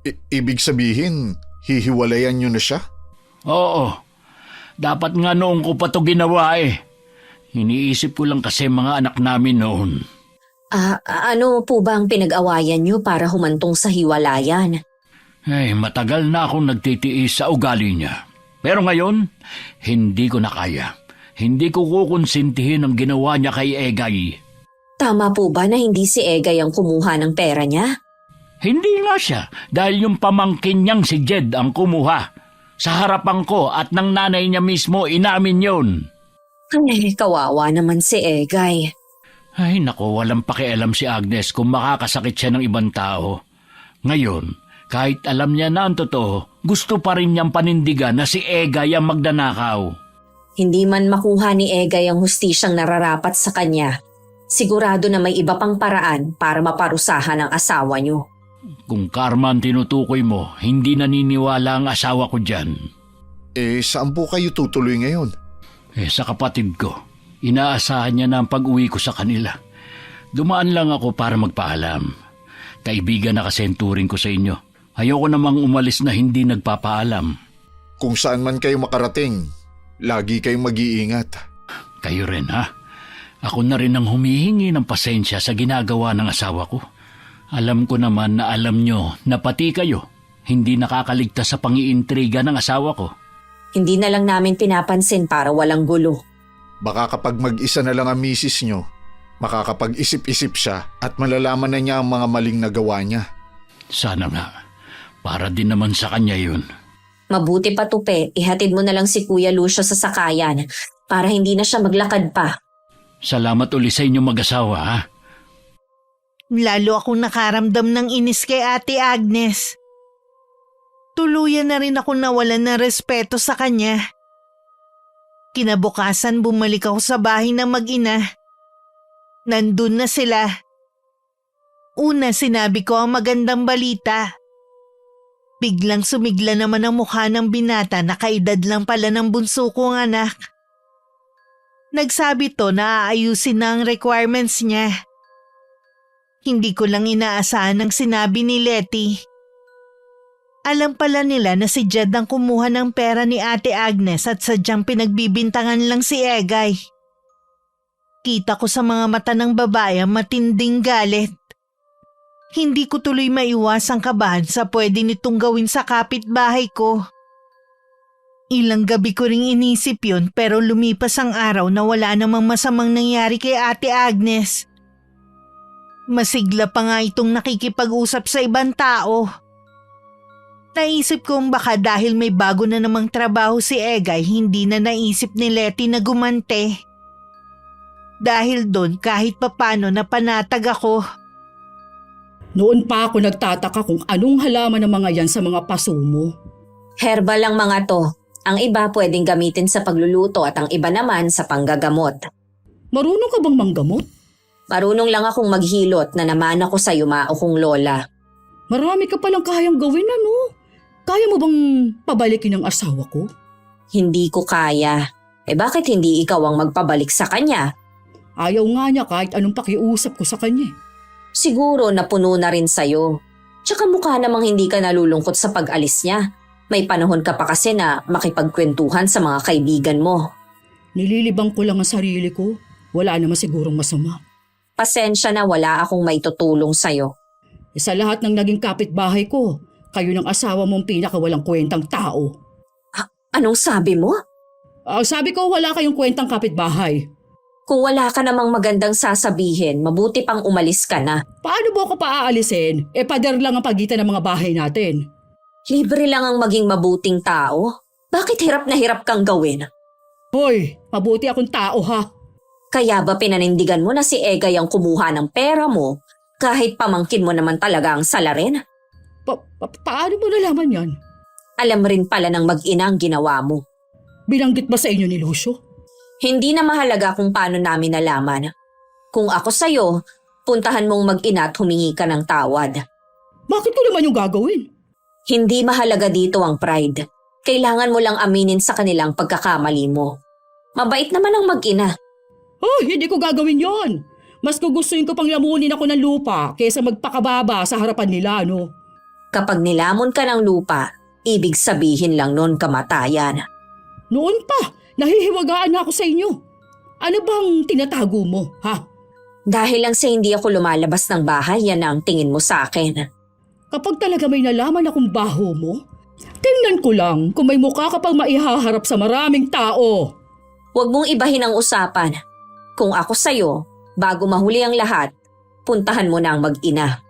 Ibig sabihin, hihiwalayan niyo na siya? Oo, dapat nga noong ko pa ito ginawa Iniisip ko lang kasi mga anak namin noon. Ano po ba ang pinag-awayan niyo para humantong sa hiwalayan? Ay, matagal na akong nagtitiis sa ugali niya. Pero ngayon, hindi ko na kaya. Hindi ko kukonsintihin ang ginawa niya kay Egay. Tama po ba na hindi si Egay ang kumuha ng pera niya? Hindi nga siya, dahil yung pamangkin niyang si Jed ang kumuha. Sa harapan ko at ng nanay niya mismo inamin yon. Ay, kawawa naman si Egay. Ay nako, walang pakialam si Agnes kung makakasakit siya ng ibang tao. Ngayon, kahit alam niya na ang totoo, gusto pa rin niyang panindigan na si Egay ang magdanakaw. Hindi man makuha ni Egay ang hustisyang nararapat sa kanya, sigurado na may iba pang paraan para maparusahan ang asawa niyo. Kung karma ang tinutukoy mo, hindi naniniwala ang asawa ko dyan. Saan po kayo tutuloy ngayon? Sa kapatid ko, inaasahan niya na ang pag-uwi ko sa kanila. Dumaan lang ako para magpaalam. Kaibigan na kasi ang turing ko sa inyo. Ayoko namang umalis na hindi nagpapaalam. Kung saan man kayo makarating, lagi kayong mag-iingat. Kayo rin ha? Ako na rin ang humihingi ng pasensya sa ginagawa ng asawa ko. Alam ko naman na alam nyo na pati kayo hindi nakakaligtas sa pangiintriga ng asawa ko. Hindi na lang namin pinapansin para walang gulo. Baka kapag mag-isa na lang ang misis nyo, makakapag-isip-isip siya at malalaman na niya ang mga maling nagawa niya. Sana nga. Para din naman sa kanya yun. Mabuti pa Tupe, ihatid mo na lang si Kuya Lucio sa sakayan para hindi na siya maglakad pa. Salamat uli sa inyo mag-asawa ha. Lalo akong nakaramdam ng inis kay Ate Agnes. Tuluyan na rin ako nawalan ng respeto sa kanya. Kinabukasan bumalik ako sa bahay ng mag-ina. Nandun na sila. Una sinabi ko ang magandang balita. Biglang sumigla naman ang mukha ng binata na kaedad lang pala ng bunso kong anak. Nagsabi to na aayusin na ang requirements niya. Hindi ko lang inaasahan ang sinabi ni Letty. Alam pala nila na si Jed ang kumuha ng pera ni Ate Agnes at sadyang pinagbibintangan lang si Egay. Kita ko sa mga mata ng babae ang matinding galit. Hindi ko tuloy maiwasang kabahan sa pwede nitong gawin sa kapitbahay ko. Ilang gabi ko ring inisip yun pero lumipas ang araw na wala namang masamang nangyari kay Ate Agnes. Masigla pa nga itong nakikipag-usap sa ibang tao. Naisip kong baka dahil may bago na namang trabaho si Egay, hindi na naisip ni Letty na gumante. Dahil doon kahit papano napanatag ako. Noon pa ako nagtataka kung anong halaman ng mga yan sa mga paso mo. Herbal ang mga to. Ang iba pwedeng gamitin sa pagluluto at ang iba naman sa panggagamot. Marunong ka bang manggamot? Marunong lang akong maghilot na naman ako sa yumao kong lola. Marami ka palang kayang gawin ano? Kaya mo bang pabalikin ang asawa ko? Hindi ko kaya. Bakit hindi ikaw ang magpabalik sa kanya? Ayaw nga niya kahit anong pakiusap ko sa kanya. Siguro napuno na rin sa'yo. Tsaka mukha namang hindi ka nalulungkot sa pag-alis niya. May panahon ka pa kasi na makipagkwentuhan sa mga kaibigan mo. Nililibang ko lang ang sarili ko. Wala naman sigurong masama. Pasensya na wala akong maitutulong sa'yo. Sa lahat ng naging kapitbahay ko, kayo ng asawa mong pinakawalang kwentang tao. Anong sabi mo? Sabi ko wala kayong kwentang kapitbahay. Kung wala ka namang magandang sasabihin, mabuti pang umalis ka na. Paano mo ako paaalisin? Pader lang ang pagitan ng mga bahay natin. Libre lang ang maging mabuting tao. Bakit hirap na hirap kang gawin? Hoy, mabuti akong tao ha. Kaya ba pinanindigan mo na si Egay ang kumuha ng pera mo kahit pamangkin mo naman talaga ang salarin? Paano mo nalaman yan? Alam rin pala ng mag-ina ang ginawa mo. Binanggit ba sa inyo ni Lucio? Hindi na mahalaga kung paano namin nalaman. Kung ako sa'yo, puntahan mong mag-ina at humingi ka ng tawad. Bakit ko naman yung gagawin? Hindi mahalaga dito ang pride. Kailangan mo lang aminin sa kanilang pagkakamali mo. Mabait naman ang mag-ina. Oh, hindi ko gagawin yon. Mas gugustuhin ko pang lamunin ako ng lupa kaysa magpakababa sa harapan nila, no? Kapag nilamon ka ng lupa, ibig sabihin lang noon kamatayan. Noon pa, nahihiwagaan na ako sa inyo. Ano bang tinatago mo, ha? Dahil lang sa hindi ako lumalabas ng bahay, yan ang tingin mo sa akin. Kapag talaga may nalaman akong baho mo, tingnan ko lang kung may mukha ka pang maihaharap sa maraming tao. Huwag mong ibahin ang usapan. Kung ako sa'yo, bago mahuli ang lahat, puntahan mo na ang mag-ina.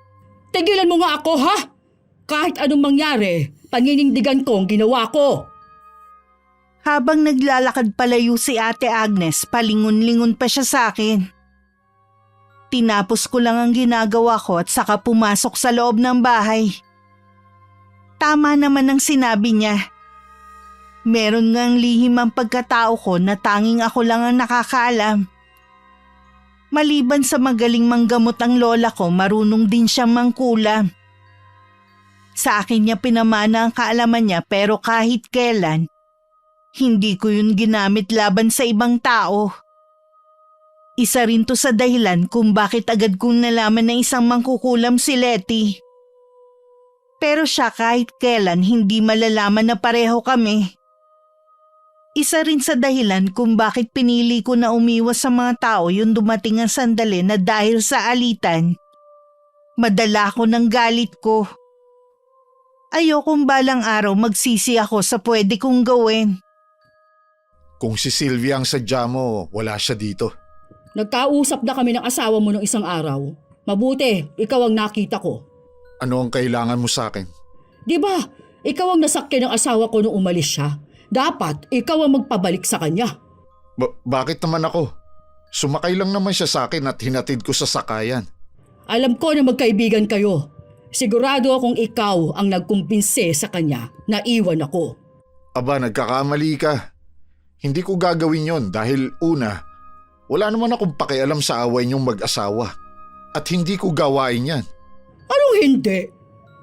Tigilan mo nga ako, ha? Kahit anong mangyari, paninindigan ko ang ginawa ko. Habang naglalakad palayo si Ate Agnes, palingon-lingon pa siya sa akin. Tinapos ko lang ang ginagawa ko at saka pumasok sa loob ng bahay. Tama naman ang sinabi niya. Meron ngang lihim ang pagkatao ko na tanging ako lang ang nakakaalam. Maliban sa magaling manggamot ang lola ko, marunong din siyang mangkulam. Sa akin niya pinamana ang kaalaman niya pero kahit kailan, hindi ko yun ginamit laban sa ibang tao. Isa rin to sa dahilan kung bakit agad kong nalaman na isang mangkukulam si Letty. Pero siya kahit kailan hindi malalaman na pareho kami. Isa rin sa dahilan kung bakit pinili ko na umiwas sa mga tao yung dumating ang sandali na dahil sa alitan, madala ko ng galit ko. Ayokong balang araw magsisi ako sa pwede kong gawin. Kung si Sylvia ang sadya mo, wala siya dito. Nagkausap na kami ng asawa mo nung isang araw. Mabuti, ikaw ang nakita ko. Ano ang kailangan mo sa akin? Di ba, ikaw ang nasakyan ng asawa ko nung umalis siya. Dapat, ikaw ang magpabalik sa kanya. Bakit naman ako? Sumakay lang naman siya sa akin at hinatid ko sa sakayan. Alam ko na magkaibigan kayo. Sigurado akong ikaw ang nagkumbinse sa kanya na iwan ako. Aba, nagkakamali ka. Hindi ko gagawin yon dahil una, wala naman akong pakialam sa away niyong mag-asawa. At hindi ko gawain yan. Anong hindi?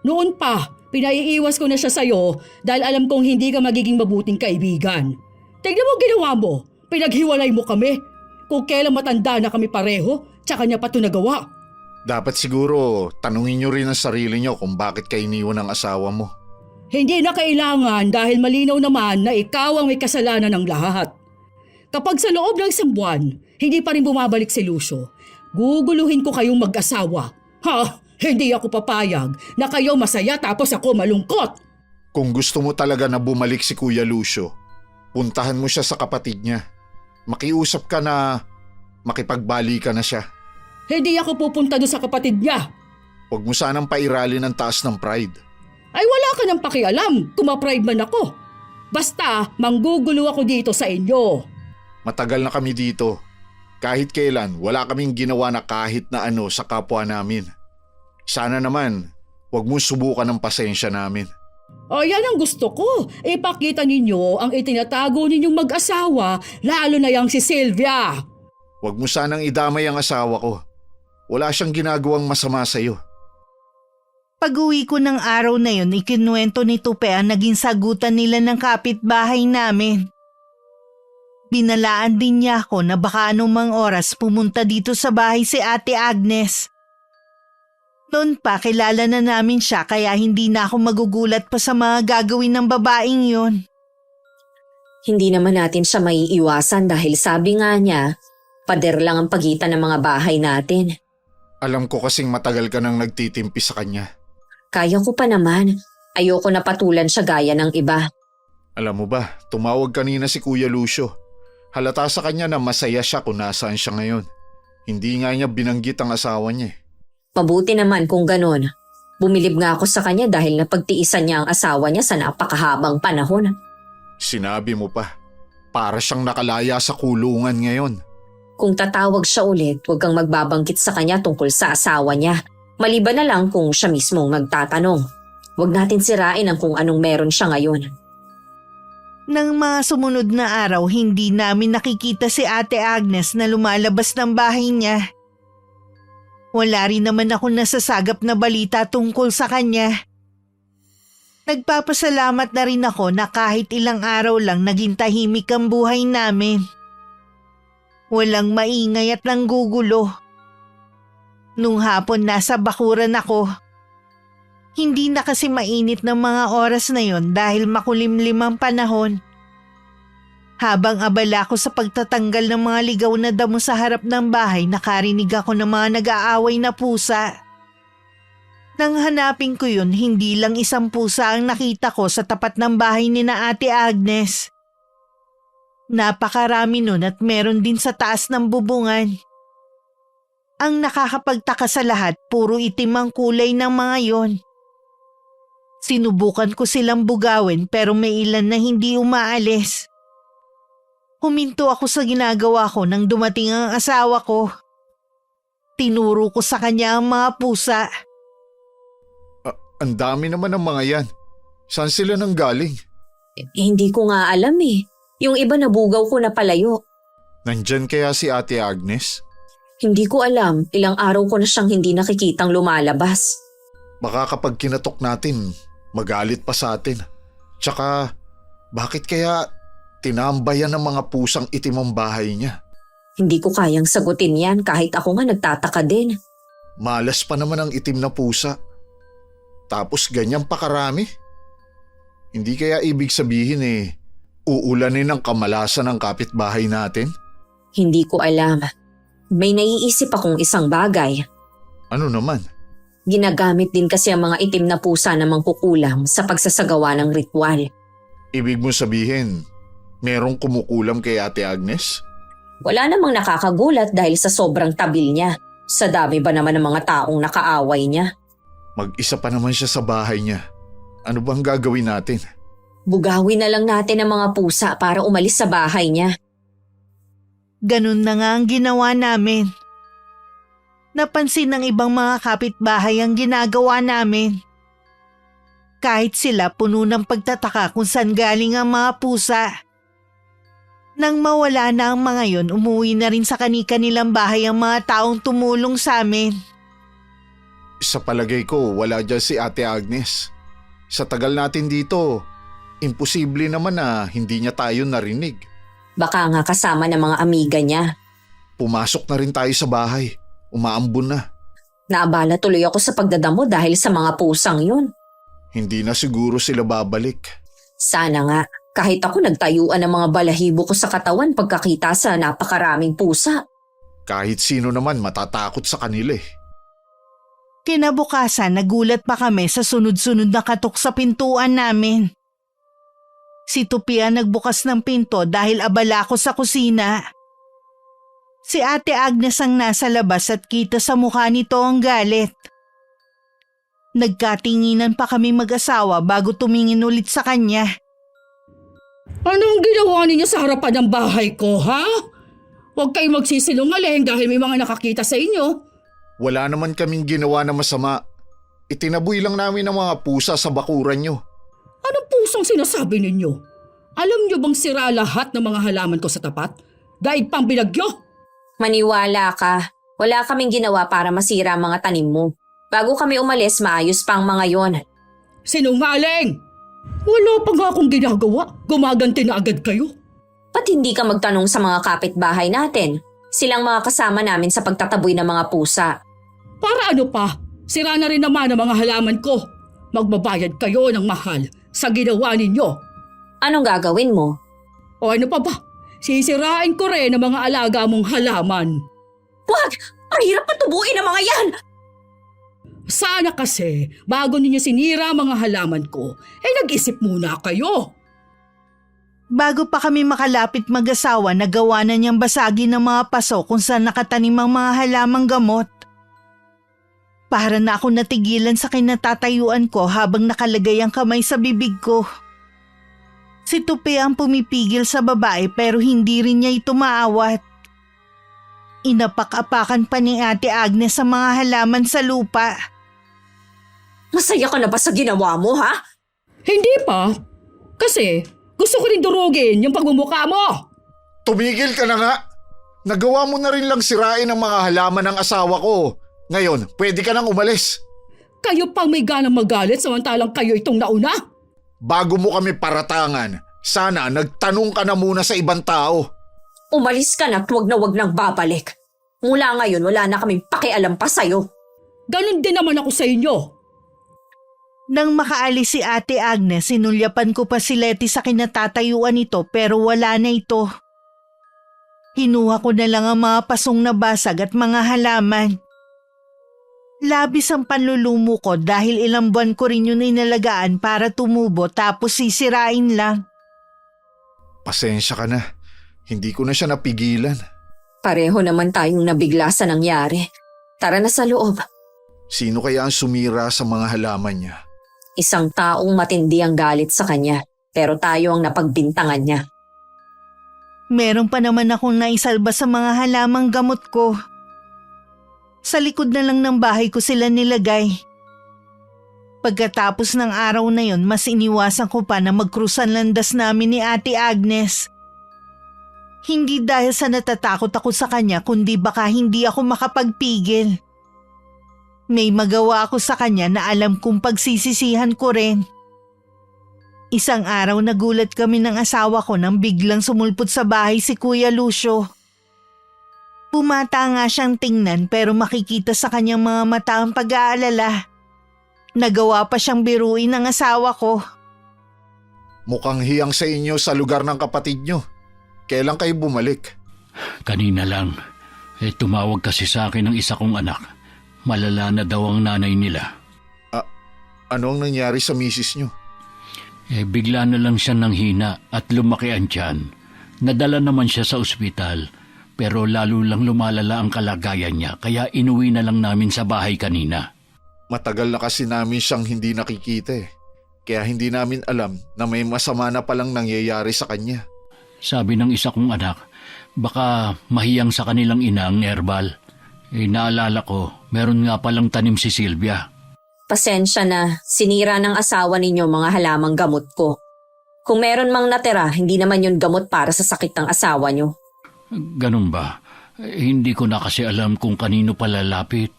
Noon pa, pinaiiwas ko na siya sa'yo dahil alam kong hindi ka magiging mabuting kaibigan. Tignan mo ginawa mo, pinaghiwalay mo kami. Kung kailan matanda na kami pareho, tsaka niya pa ito nagawa. Dapat siguro tanungin niyo rin ang sarili niyo kung bakit kayo iniwan ng asawa mo. Hindi na kailangan dahil malinaw naman na ikaw ang may kasalanan ng lahat. Kapag sa loob ng isang buwan, hindi pa rin bumabalik si Lucio, guguluhin ko kayong mag-asawa. Ha? Hindi ako papayag na kayo masaya tapos ako malungkot. Kung gusto mo talaga na bumalik si Kuya Lucio, puntahan mo siya sa kapatid niya. Makiusap ka na makipagbalikan na siya. Hindi ako pupunta doon sa kapatid niya. Huwag mo sanang pairalin ang taas ng pride. Ay wala ka ng pakialam kung ma-pride man ako. Basta manggugulo ako dito sa inyo. Matagal na kami dito. Kahit kailan, wala kaming ginawa na kahit na ano sa kapwa namin. Sana naman, huwag mong subukan ang pasensya namin. O yan ang gusto ko. Ipakita ninyo ang itinatago ninyong mag-asawa, lalo na yang si Sylvia. Huwag mo sanang idamay ang asawa ko. Wala siyang ginagawang masama sa'yo. Pag-uwi ko ng araw na yun, ikinuwento ni Tupe ang naging sagutan nila ng kapitbahay namin. Binalaan din niya ako na baka anumang oras pumunta dito sa bahay si Ate Agnes. Noon pa kilala na namin siya kaya hindi na ako magugulat pa sa mga gagawin ng babaeng yun. Hindi naman natin siya maiiwasan dahil sabi nga niya, pader lang ang pagitan ng mga bahay natin. Alam ko kasing matagal ka nang nagtitimpi sa kanya. Kaya ko pa naman. Ayoko na patulan siya gaya ng iba. Alam mo ba, tumawag kanina si Kuya Lucio. Halata sa kanya na masaya siya kung nasaan siya ngayon. Hindi nga niya binanggit ang asawa niya. Mabuti naman kung ganun. Bumilib nga ako sa kanya dahil napagtiisan niya ang asawa niya sa napakahabang panahon. Sinabi mo pa, para siyang nakalaya sa kulungan ngayon. Kung tatawag siya ulit, huwag kang magbabanggit sa kanya tungkol sa asawa niya. Maliban na lang kung siya mismo magtatanong. Huwag natin sirain ang kung anong meron siya ngayon. Nang mga sumunod na araw, hindi namin nakikita si Ate Agnes na lumalabas ng bahay niya. Wala rin naman ako nasasagap na balita tungkol sa kanya. Nagpapasalamat na rin ako na kahit ilang araw lang naging tahimik ang buhay namin. Walang maingay at nanggugulo. Nung hapon nasa bakuran ako. Hindi na kasi mainit ng mga oras na yon dahil makulimlim ang panahon. Habang abala ko sa pagtatanggal ng mga ligaw na damo sa harap ng bahay, nakarinig ako ng mga nag-aaway na pusa. Nang hanapin ko yun, hindi lang isang pusa ang nakita ko sa tapat ng bahay ni na Ate Agnes. Napakarami nun at meron din sa taas ng bubungan. Ang nakakapagtaka sa lahat, puro itim ang kulay ng mga yon. Sinubukan ko silang bugawin pero may ilan na hindi umaalis. Huminto ako sa ginagawa ko nang dumating ang asawa ko. Tinuro ko sa kanya ang mga pusa. Ang dami naman ng mga yan. Saan sila nang galing? Hindi ko nga alam eh. Yung iba nabugaw ko na palayo. Nandyan kaya si Ate Agnes? Hindi ko alam, ilang araw ko na siyang hindi nakikitang lumalabas. Baka kapag kinatok natin, magalit pa sa atin. Tsaka, bakit kaya tinambayan ng mga pusang itim ang bahay niya? Hindi ko kayang sagutin yan kahit ako nga nagtataka din. Malas pa naman ang itim na pusa. Tapos ganyan pa karami. Hindi kaya ibig sabihin uulanin ang kamalasan ng kapitbahay natin? Hindi ko alam. May naiisip akong isang bagay. Ano naman? Ginagamit din kasi ang mga itim na pusa na mangkukulam sa pagsasagawa ng ritual. Ibig mo sabihin, merong kumukulam kay Ate Agnes? Wala namang nakakagulat dahil sa sobrang tabil niya. Sa dami ba naman ng mga taong nakaaway niya? Mag-isa pa naman siya sa bahay niya. Ano bang gagawin natin? Bugawin na lang natin ang mga pusa para umalis sa bahay niya. Ganun na nga ang ginawa namin. Napansin ng ibang mga kapitbahay ang ginagawa namin. Kahit sila puno ng pagtataka kung saan galing ang mga pusa. Nang mawala na ang mga yon, umuwi na rin sa kani-kanilang bahay ang mga taong tumulong sa amin. Sa palagay ko, wala dyan si Ate Agnes. Sa tagal natin dito, imposible naman na hindi niya tayo narinig. Baka nga kasama ng mga amiga niya. Pumasok na rin tayo sa bahay. Umaambon na. Naabala tuloy ako sa pagdadamo dahil sa mga pusang yun. Hindi na siguro sila babalik. Sana nga, kahit ako nagtayuan ng mga balahibo ko sa katawan pagkakita sa napakaraming pusa. Kahit sino naman matatakot sa kanila eh. Kinabukasan, nagulat pa kami sa sunod-sunod na katok sa pintuan namin. Si Tupia nagbukas ng pinto dahil abala ko sa kusina. Si Ate Agnes ang nasa labas at kita sa mukha nito ang galit. Nagkatinginan pa kami mag-asawa bago tumingin ulit sa kanya. Anong ginawa ninyo sa harapan ng bahay ko, ha? Huwag kayong magsisinungaling dahil may mga nakakita sa inyo. Wala naman kaming ginawa na masama. Itinaboy lang namin ang mga pusa sa bakuran nyo. Anong pusang sinasabi ninyo? Alam niyo bang sira lahat ng mga halaman ko sa tapat? Dahil pang binagyo? Maniwala ka, wala kaming ginawa para masira ang mga tanim mo. Bago kami umalis, maayos pa ang mga yon. Sinungaling! Wala pa nga akong ginagawa. Gumaganti na agad kayo. Ba't hindi ka magtanong sa mga kapitbahay natin? Silang mga kasama namin sa pagtataboy ng mga pusa. Para ano pa? Sira na rin naman ang mga halaman ko. Magbabayad kayo ng mahal sa ginawa ninyo. Anong gagawin mo? O ano pa ba? Sisirain ko rin ang mga alaga mong halaman. Wag! Ang hirap patubuin ang mga yan! Sana kasi, bago ninyo sinira ang mga halaman ko, nag-isip muna kayo. Bago pa kami makalapit mag-asawa, nagawa na niyang basagin ng mga paso kung saan nakatanim ang mga halamang gamot. Para na ako natigilan sa kinatatayuan ko habang nakalagay ang kamay sa bibig ko. Si Tupi ang pumipigil sa babae pero hindi rin niya ito maawat. Inapak-apakan pa ni Ate Agnes ang mga halaman sa lupa. Masaya ka na ba sa ginawa mo, ha? Hindi pa. Kasi gusto ko rin durugin yung pagmumukha mo. Tumigil ka na nga! Nagawa mo na rin lang sirain ang mga halaman ng asawa ko. Ngayon, pwede ka nang umalis. Kayo pang may ganang magalit samantalang kayo itong nauna. Bago mo kami paratangan, sana nagtanong ka na muna sa ibang tao. Umalis ka na at wag na wag nang babalik. Mula ngayon, wala na kaming pakialam pa sa'yo. Ganon din naman ako sa inyo. Nang makaalis si Ate Agnes, sinulyapan ko pa si Letty sa kinatatayuan nito pero wala na ito. Hinuha ko na lang ang mga pasong nabasag at mga halaman. Labis ang panlulumo ko dahil ilang buwan ko rin yun inalagaan para tumubo tapos sisirain lang. Pasensya ka na. Hindi ko na siya napigilan. Pareho naman tayong nabigla sa nangyari. Tara na sa loob. Sino kaya ang sumira sa mga halaman niya? Isang taong matindi ang galit sa kanya, pero tayo ang napagbintangan niya. Meron pa naman akong naisalba sa mga halamang gamot ko. Sa likod na lang ng bahay ko sila nilagay. Pagkatapos ng araw na yon, mas iniwasan ko pa na magkrusan landas namin ni Ate Agnes. Hindi dahil sa natatakot ako sa kanya kundi baka hindi ako makapagpigil. May magawa ako sa kanya na alam kong pagsisisihan ko rin. Isang araw nagulat kami ng asawa ko nang biglang sumulpot sa bahay si Kuya Lucio. Bumata nga siyang tingnan pero makikita sa kanyang mga mata ang pag-aalala. Nagawa pa siyang biruin ng asawa ko. Mukhang hiyang sa inyo sa lugar ng kapatid nyo. Kailan kayo bumalik? Kanina lang. Tumawag kasi sa akin ng isa kong anak. Malala na daw ang nanay nila. Ano ang nangyari sa misis nyo? Bigla na lang siya nanghina at lumaki ang tiyan. Nadala naman siya sa ospital. Pero lalo lang lumalala ang kalagayan niya kaya inuwi na lang namin sa bahay kanina. Matagal na kasi namin siyang hindi nakikita eh. Kaya hindi namin alam na may masama na palang nangyayari sa kanya. Sabi ng isa kong anak, baka mahiyang sa kanilang ina ang herbal. Naalala ko, meron nga palang tanim si Sylvia. Pasensya na, sinira ng asawa ninyo mga halamang gamot ko. Kung meron mang natira, hindi naman yun gamot para sa sakit ng asawa nyo. Ganun ba? Hindi ko na kasi alam kung kanino palalapit.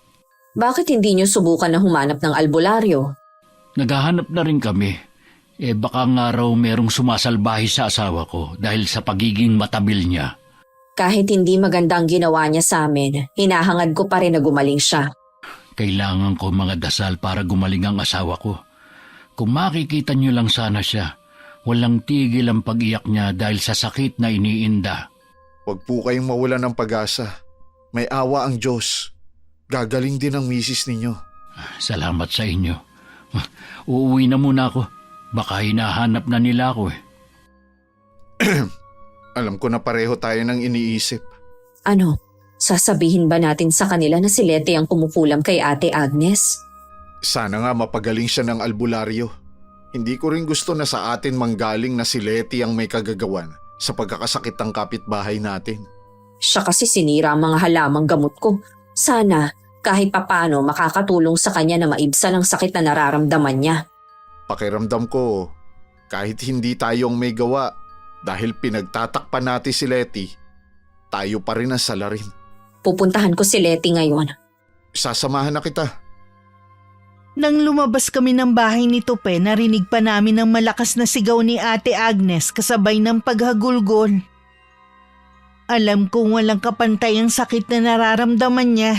Bakit hindi nyo subukan na humanap ng albularyo? Naghahanap na rin kami. Baka nga raw merong sumasalbahi sa asawa ko dahil sa pagiging matabil niya. Kahit hindi magandang ginawa niya sa amin, hinahangad ko pa rin na gumaling siya. Kailangan ko mga dasal para gumaling ang asawa ko. Kung makikita niyo lang sana siya, walang tigil ang pag-iyak niya dahil sa sakit na iniinda. Huwag po kayong mawalan ng pag-asa. May awa ang Diyos. Gagaling din ang misis ninyo. Salamat sa inyo. Uuwi na muna ako. Baka hinahanap na nila ako eh. Alam ko na pareho tayo ng iniisip. Ano, sasabihin ba natin sa kanila na si Leti ang kumukulam kay Ate Agnes? Sana nga mapagaling siya ng albularyo. Hindi ko rin gusto na sa atin manggaling na si Leti ang may kagagawan sa pagkakasakit ng kapitbahay natin. Siya kasi sinira ang mga halamang gamot ko. Sana, kahit papano makakatulong sa kanya na maibsan ang sakit na nararamdaman niya. Pakiramdam ko, kahit hindi tayong may gawa, dahil pinagtatakpan natin si Leti, tayo pa rin ang salarin. Pupuntahan ko si Leti ngayon. Sasamahan na kita. Nang lumabas kami ng bahay ni Tope, narinig pa namin ang malakas na sigaw ni Ate Agnes kasabay ng paghagulgol. Alam kong walang kapantay ang sakit na nararamdaman niya.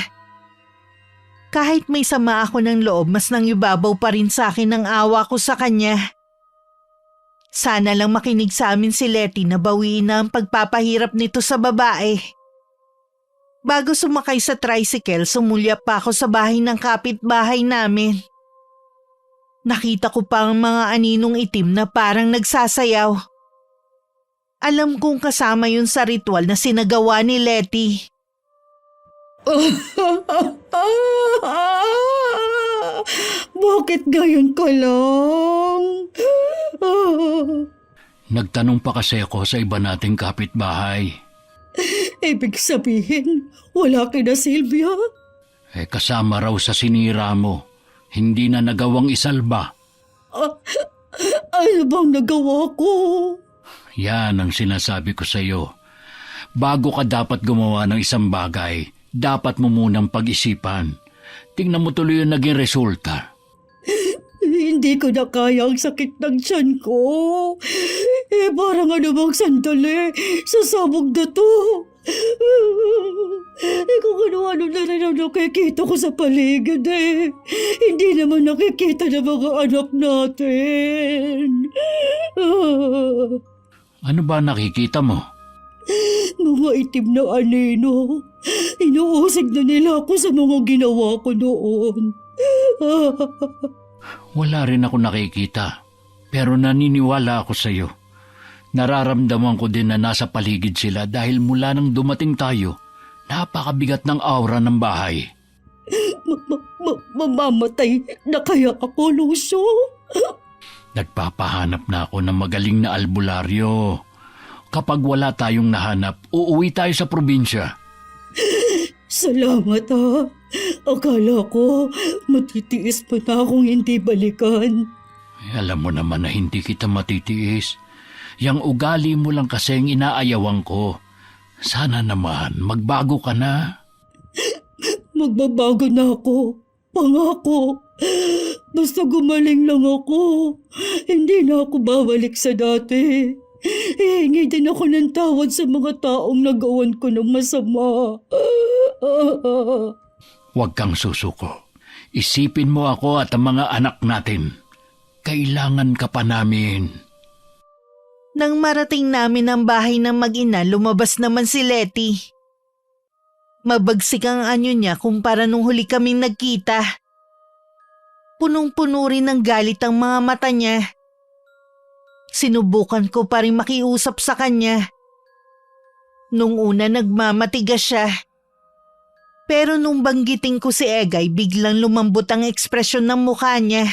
Kahit may sama ako ng loob, mas nangibabaw pa rin sa akin ang awa ko sa kanya. Sana lang makinig sa amin si Leti na bawiin na ang pagpapahirap nito sa babae. Bago sumakay sa tricycle, sumulyap pa ako sa bahay ng kapitbahay namin. Nakita ko pa ang mga aninong itim na parang nagsasayaw. Alam kong kasama yun sa ritual na sinagawa ni Leti. Bakit gayon ka lang? Nagtanong pa kasi ako sa iba nating kapitbahay. Ibig sabihin, wala kina Sylvia? Kasama raw sa sinira mo. Hindi na nagawang isalba. Ano bang nagawa ko? Yan ang sinasabi ko sa iyo. Bago ka dapat gumawa ng isang bagay, dapat mo munang pag-isipan. Tingnan mo tuloy yung naging resulta. Hindi ko na kaya ang sakit ng tiyan ko. Parang ano bang sandali, sasabog na to. Kung ano-ano na rin ang nakikita ko sa paligid Hindi naman nakikita ng mga anak natin. Ano ba nakikita mo? Mga itim na anino. Inuusig na nila ako sa mga ginawa ko noon. Wala rin ako nakikita. Pero naniniwala ako sa iyo. Nararamdaman ko din na nasa paligid sila dahil mula nang dumating tayo, napakabigat ng aura ng bahay. Mamamatay na kaya ako, Lucio? Nagpapahanap na ako ng magaling na albularyo. Kapag wala tayong nahanap, uuwi tayo sa probinsya. Salamat ha. Akala ko matitiis pa na akong hindi balikan. Alam mo naman na hindi kita matitiis. Yang ugali mo lang kasi ang inaayawan ko. Sana naman magbago ka na. Magbabago na ako. Pangako. Basta gumaling lang ako. Hindi na ako babalik sa dati. Hihingi din ako ng tawad sa mga taong nagawan ko ng masama. Huwag kang susuko. Isipin mo ako at ang mga anak natin. Kailangan ka pa namin. Nang marating namin ang bahay ng mag-ina, lumabas naman si Letty. Mabagsik ang anyo niya kumpara nung huli kaming nagkita. Punong-puno rin ng galit ang mga mata niya. Sinubukan ko pa rin makiusap sa kanya. Nung una nagmamatigas siya. Pero nung banggitin ko si Egay, biglang lumambot ang ekspresyon ng mukha niya.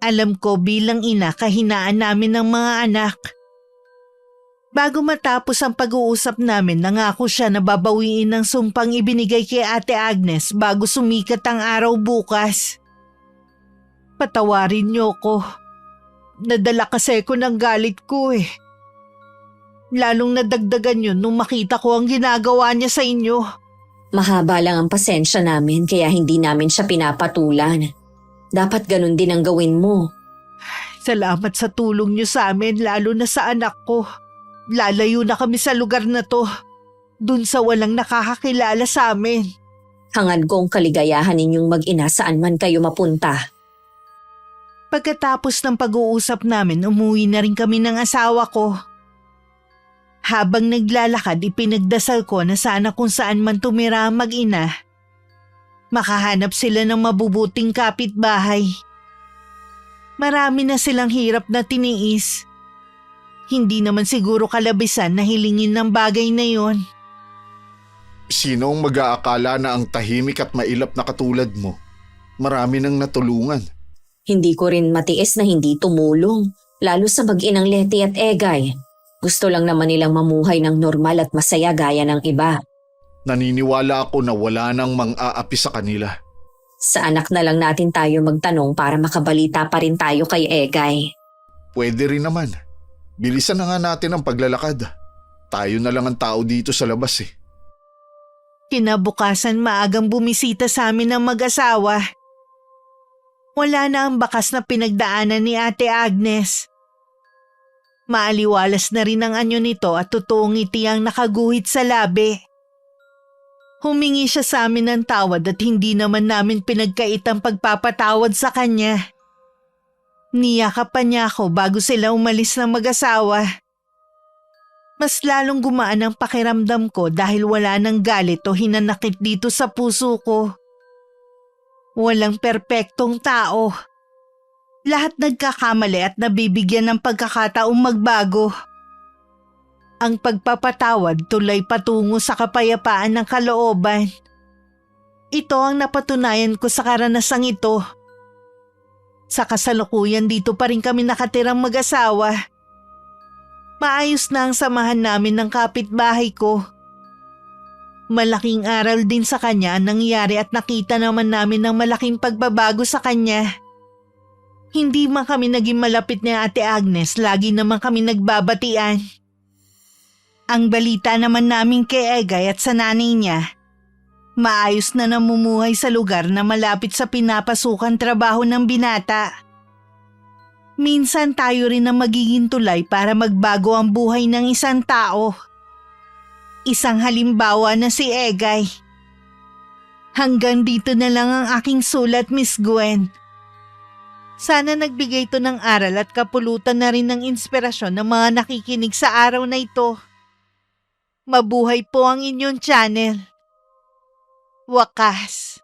Alam ko bilang ina kahinaan namin ng mga anak. Bago matapos ang pag-uusap namin, nangako siya na babawiin ang sumpang ibinigay kay Ate Agnes bago sumikat ang araw bukas. Patawarin niyo ko. Nadala kasi ko ng galit ko eh. Lalong nadagdagan yun nung makita ko ang ginagawa niya sa inyo. Mahaba lang ang pasensya namin kaya hindi namin siya pinapatulan. Dapat ganun din ang gawin mo. Salamat sa tulong niyo sa amin, lalo na sa anak ko. Lalayo na kami sa lugar na to. Dun sa walang nakakakilala sa amin. Hangad kong kaligayahan ninyong mag-ina saan man kayo mapunta. Pagkatapos ng pag-uusap namin, umuwi na rin kami ng asawa ko. Habang naglalakad, ipinagdasal ko na sana kung saan man tumira ang mag-ina, makahanap sila ng mabubuting kapitbahay. Marami na silang hirap na tiniis. Hindi naman siguro kalabisan na hilingin ng bagay na yon. Sino ang mag-aakala na ang tahimik at mailap na katulad mo? Marami nang natulungan. Hindi ko rin matiis na hindi tumulong, lalo sa mag-inang Letty at Egay. Gusto lang naman nilang mamuhay ng normal at masaya gaya ng iba. Naniniwala ako na wala nang mang-aapi sa kanila. Sa anak na lang natin tayo magtanong para makabalita pa rin tayo kay Egay. Pwede rin naman. Bilisan na nga natin ang paglalakad. Tayo na lang ang tao dito sa labas eh. Kinabukasan maagang bumisita sa amin ang mag-asawa. Wala na ang bakas na pinagdaanan ni Ate Agnes. Maaliwalas na rin ang anyo nito at totoong ngiti ang nakaguhit sa labi. Humingi siya sa amin ng tawad at hindi naman namin pinagkait ang pagpapatawad sa kanya. Niyakapan niya ako bago sila umalis ng mag-asawa. Mas lalong gumaan ang pakiramdam ko dahil wala nang galit o hinanakit dito sa puso ko. Walang perpektong tao. Lahat nagkakamali at nabibigyan ng pagkakataong magbago. Ang pagpapatawad tulay patungo sa kapayapaan ng kalooban. Ito ang napatunayan ko sa karanasang ito. Sa kasalukuyan dito pa rin kami nakatirang mag-asawa. Maayos na ang samahan namin ng kapitbahay ko. Malaking aral din sa kanya ang nangyari at nakita naman namin ng malaking pagbabago sa kanya. Hindi man kami naging malapit ni Ate Agnes, lagi naman kami nagbabatian. Ang balita naman namin kay Egay at sa nanay niya, maayos na namumuhay sa lugar na malapit sa pinapasukan trabaho ng binata. Minsan tayo rin ang magiging tulay para magbago ang buhay ng isang tao. Isang halimbawa na si Egay. Hanggang dito na lang ang aking sulat, Miss Gwen. Sana nagbigay ito ng aral at kapulutan na rin ng inspirasyon ng mga nakikinig sa araw na ito. Mabuhay po ang inyong channel. Wakas.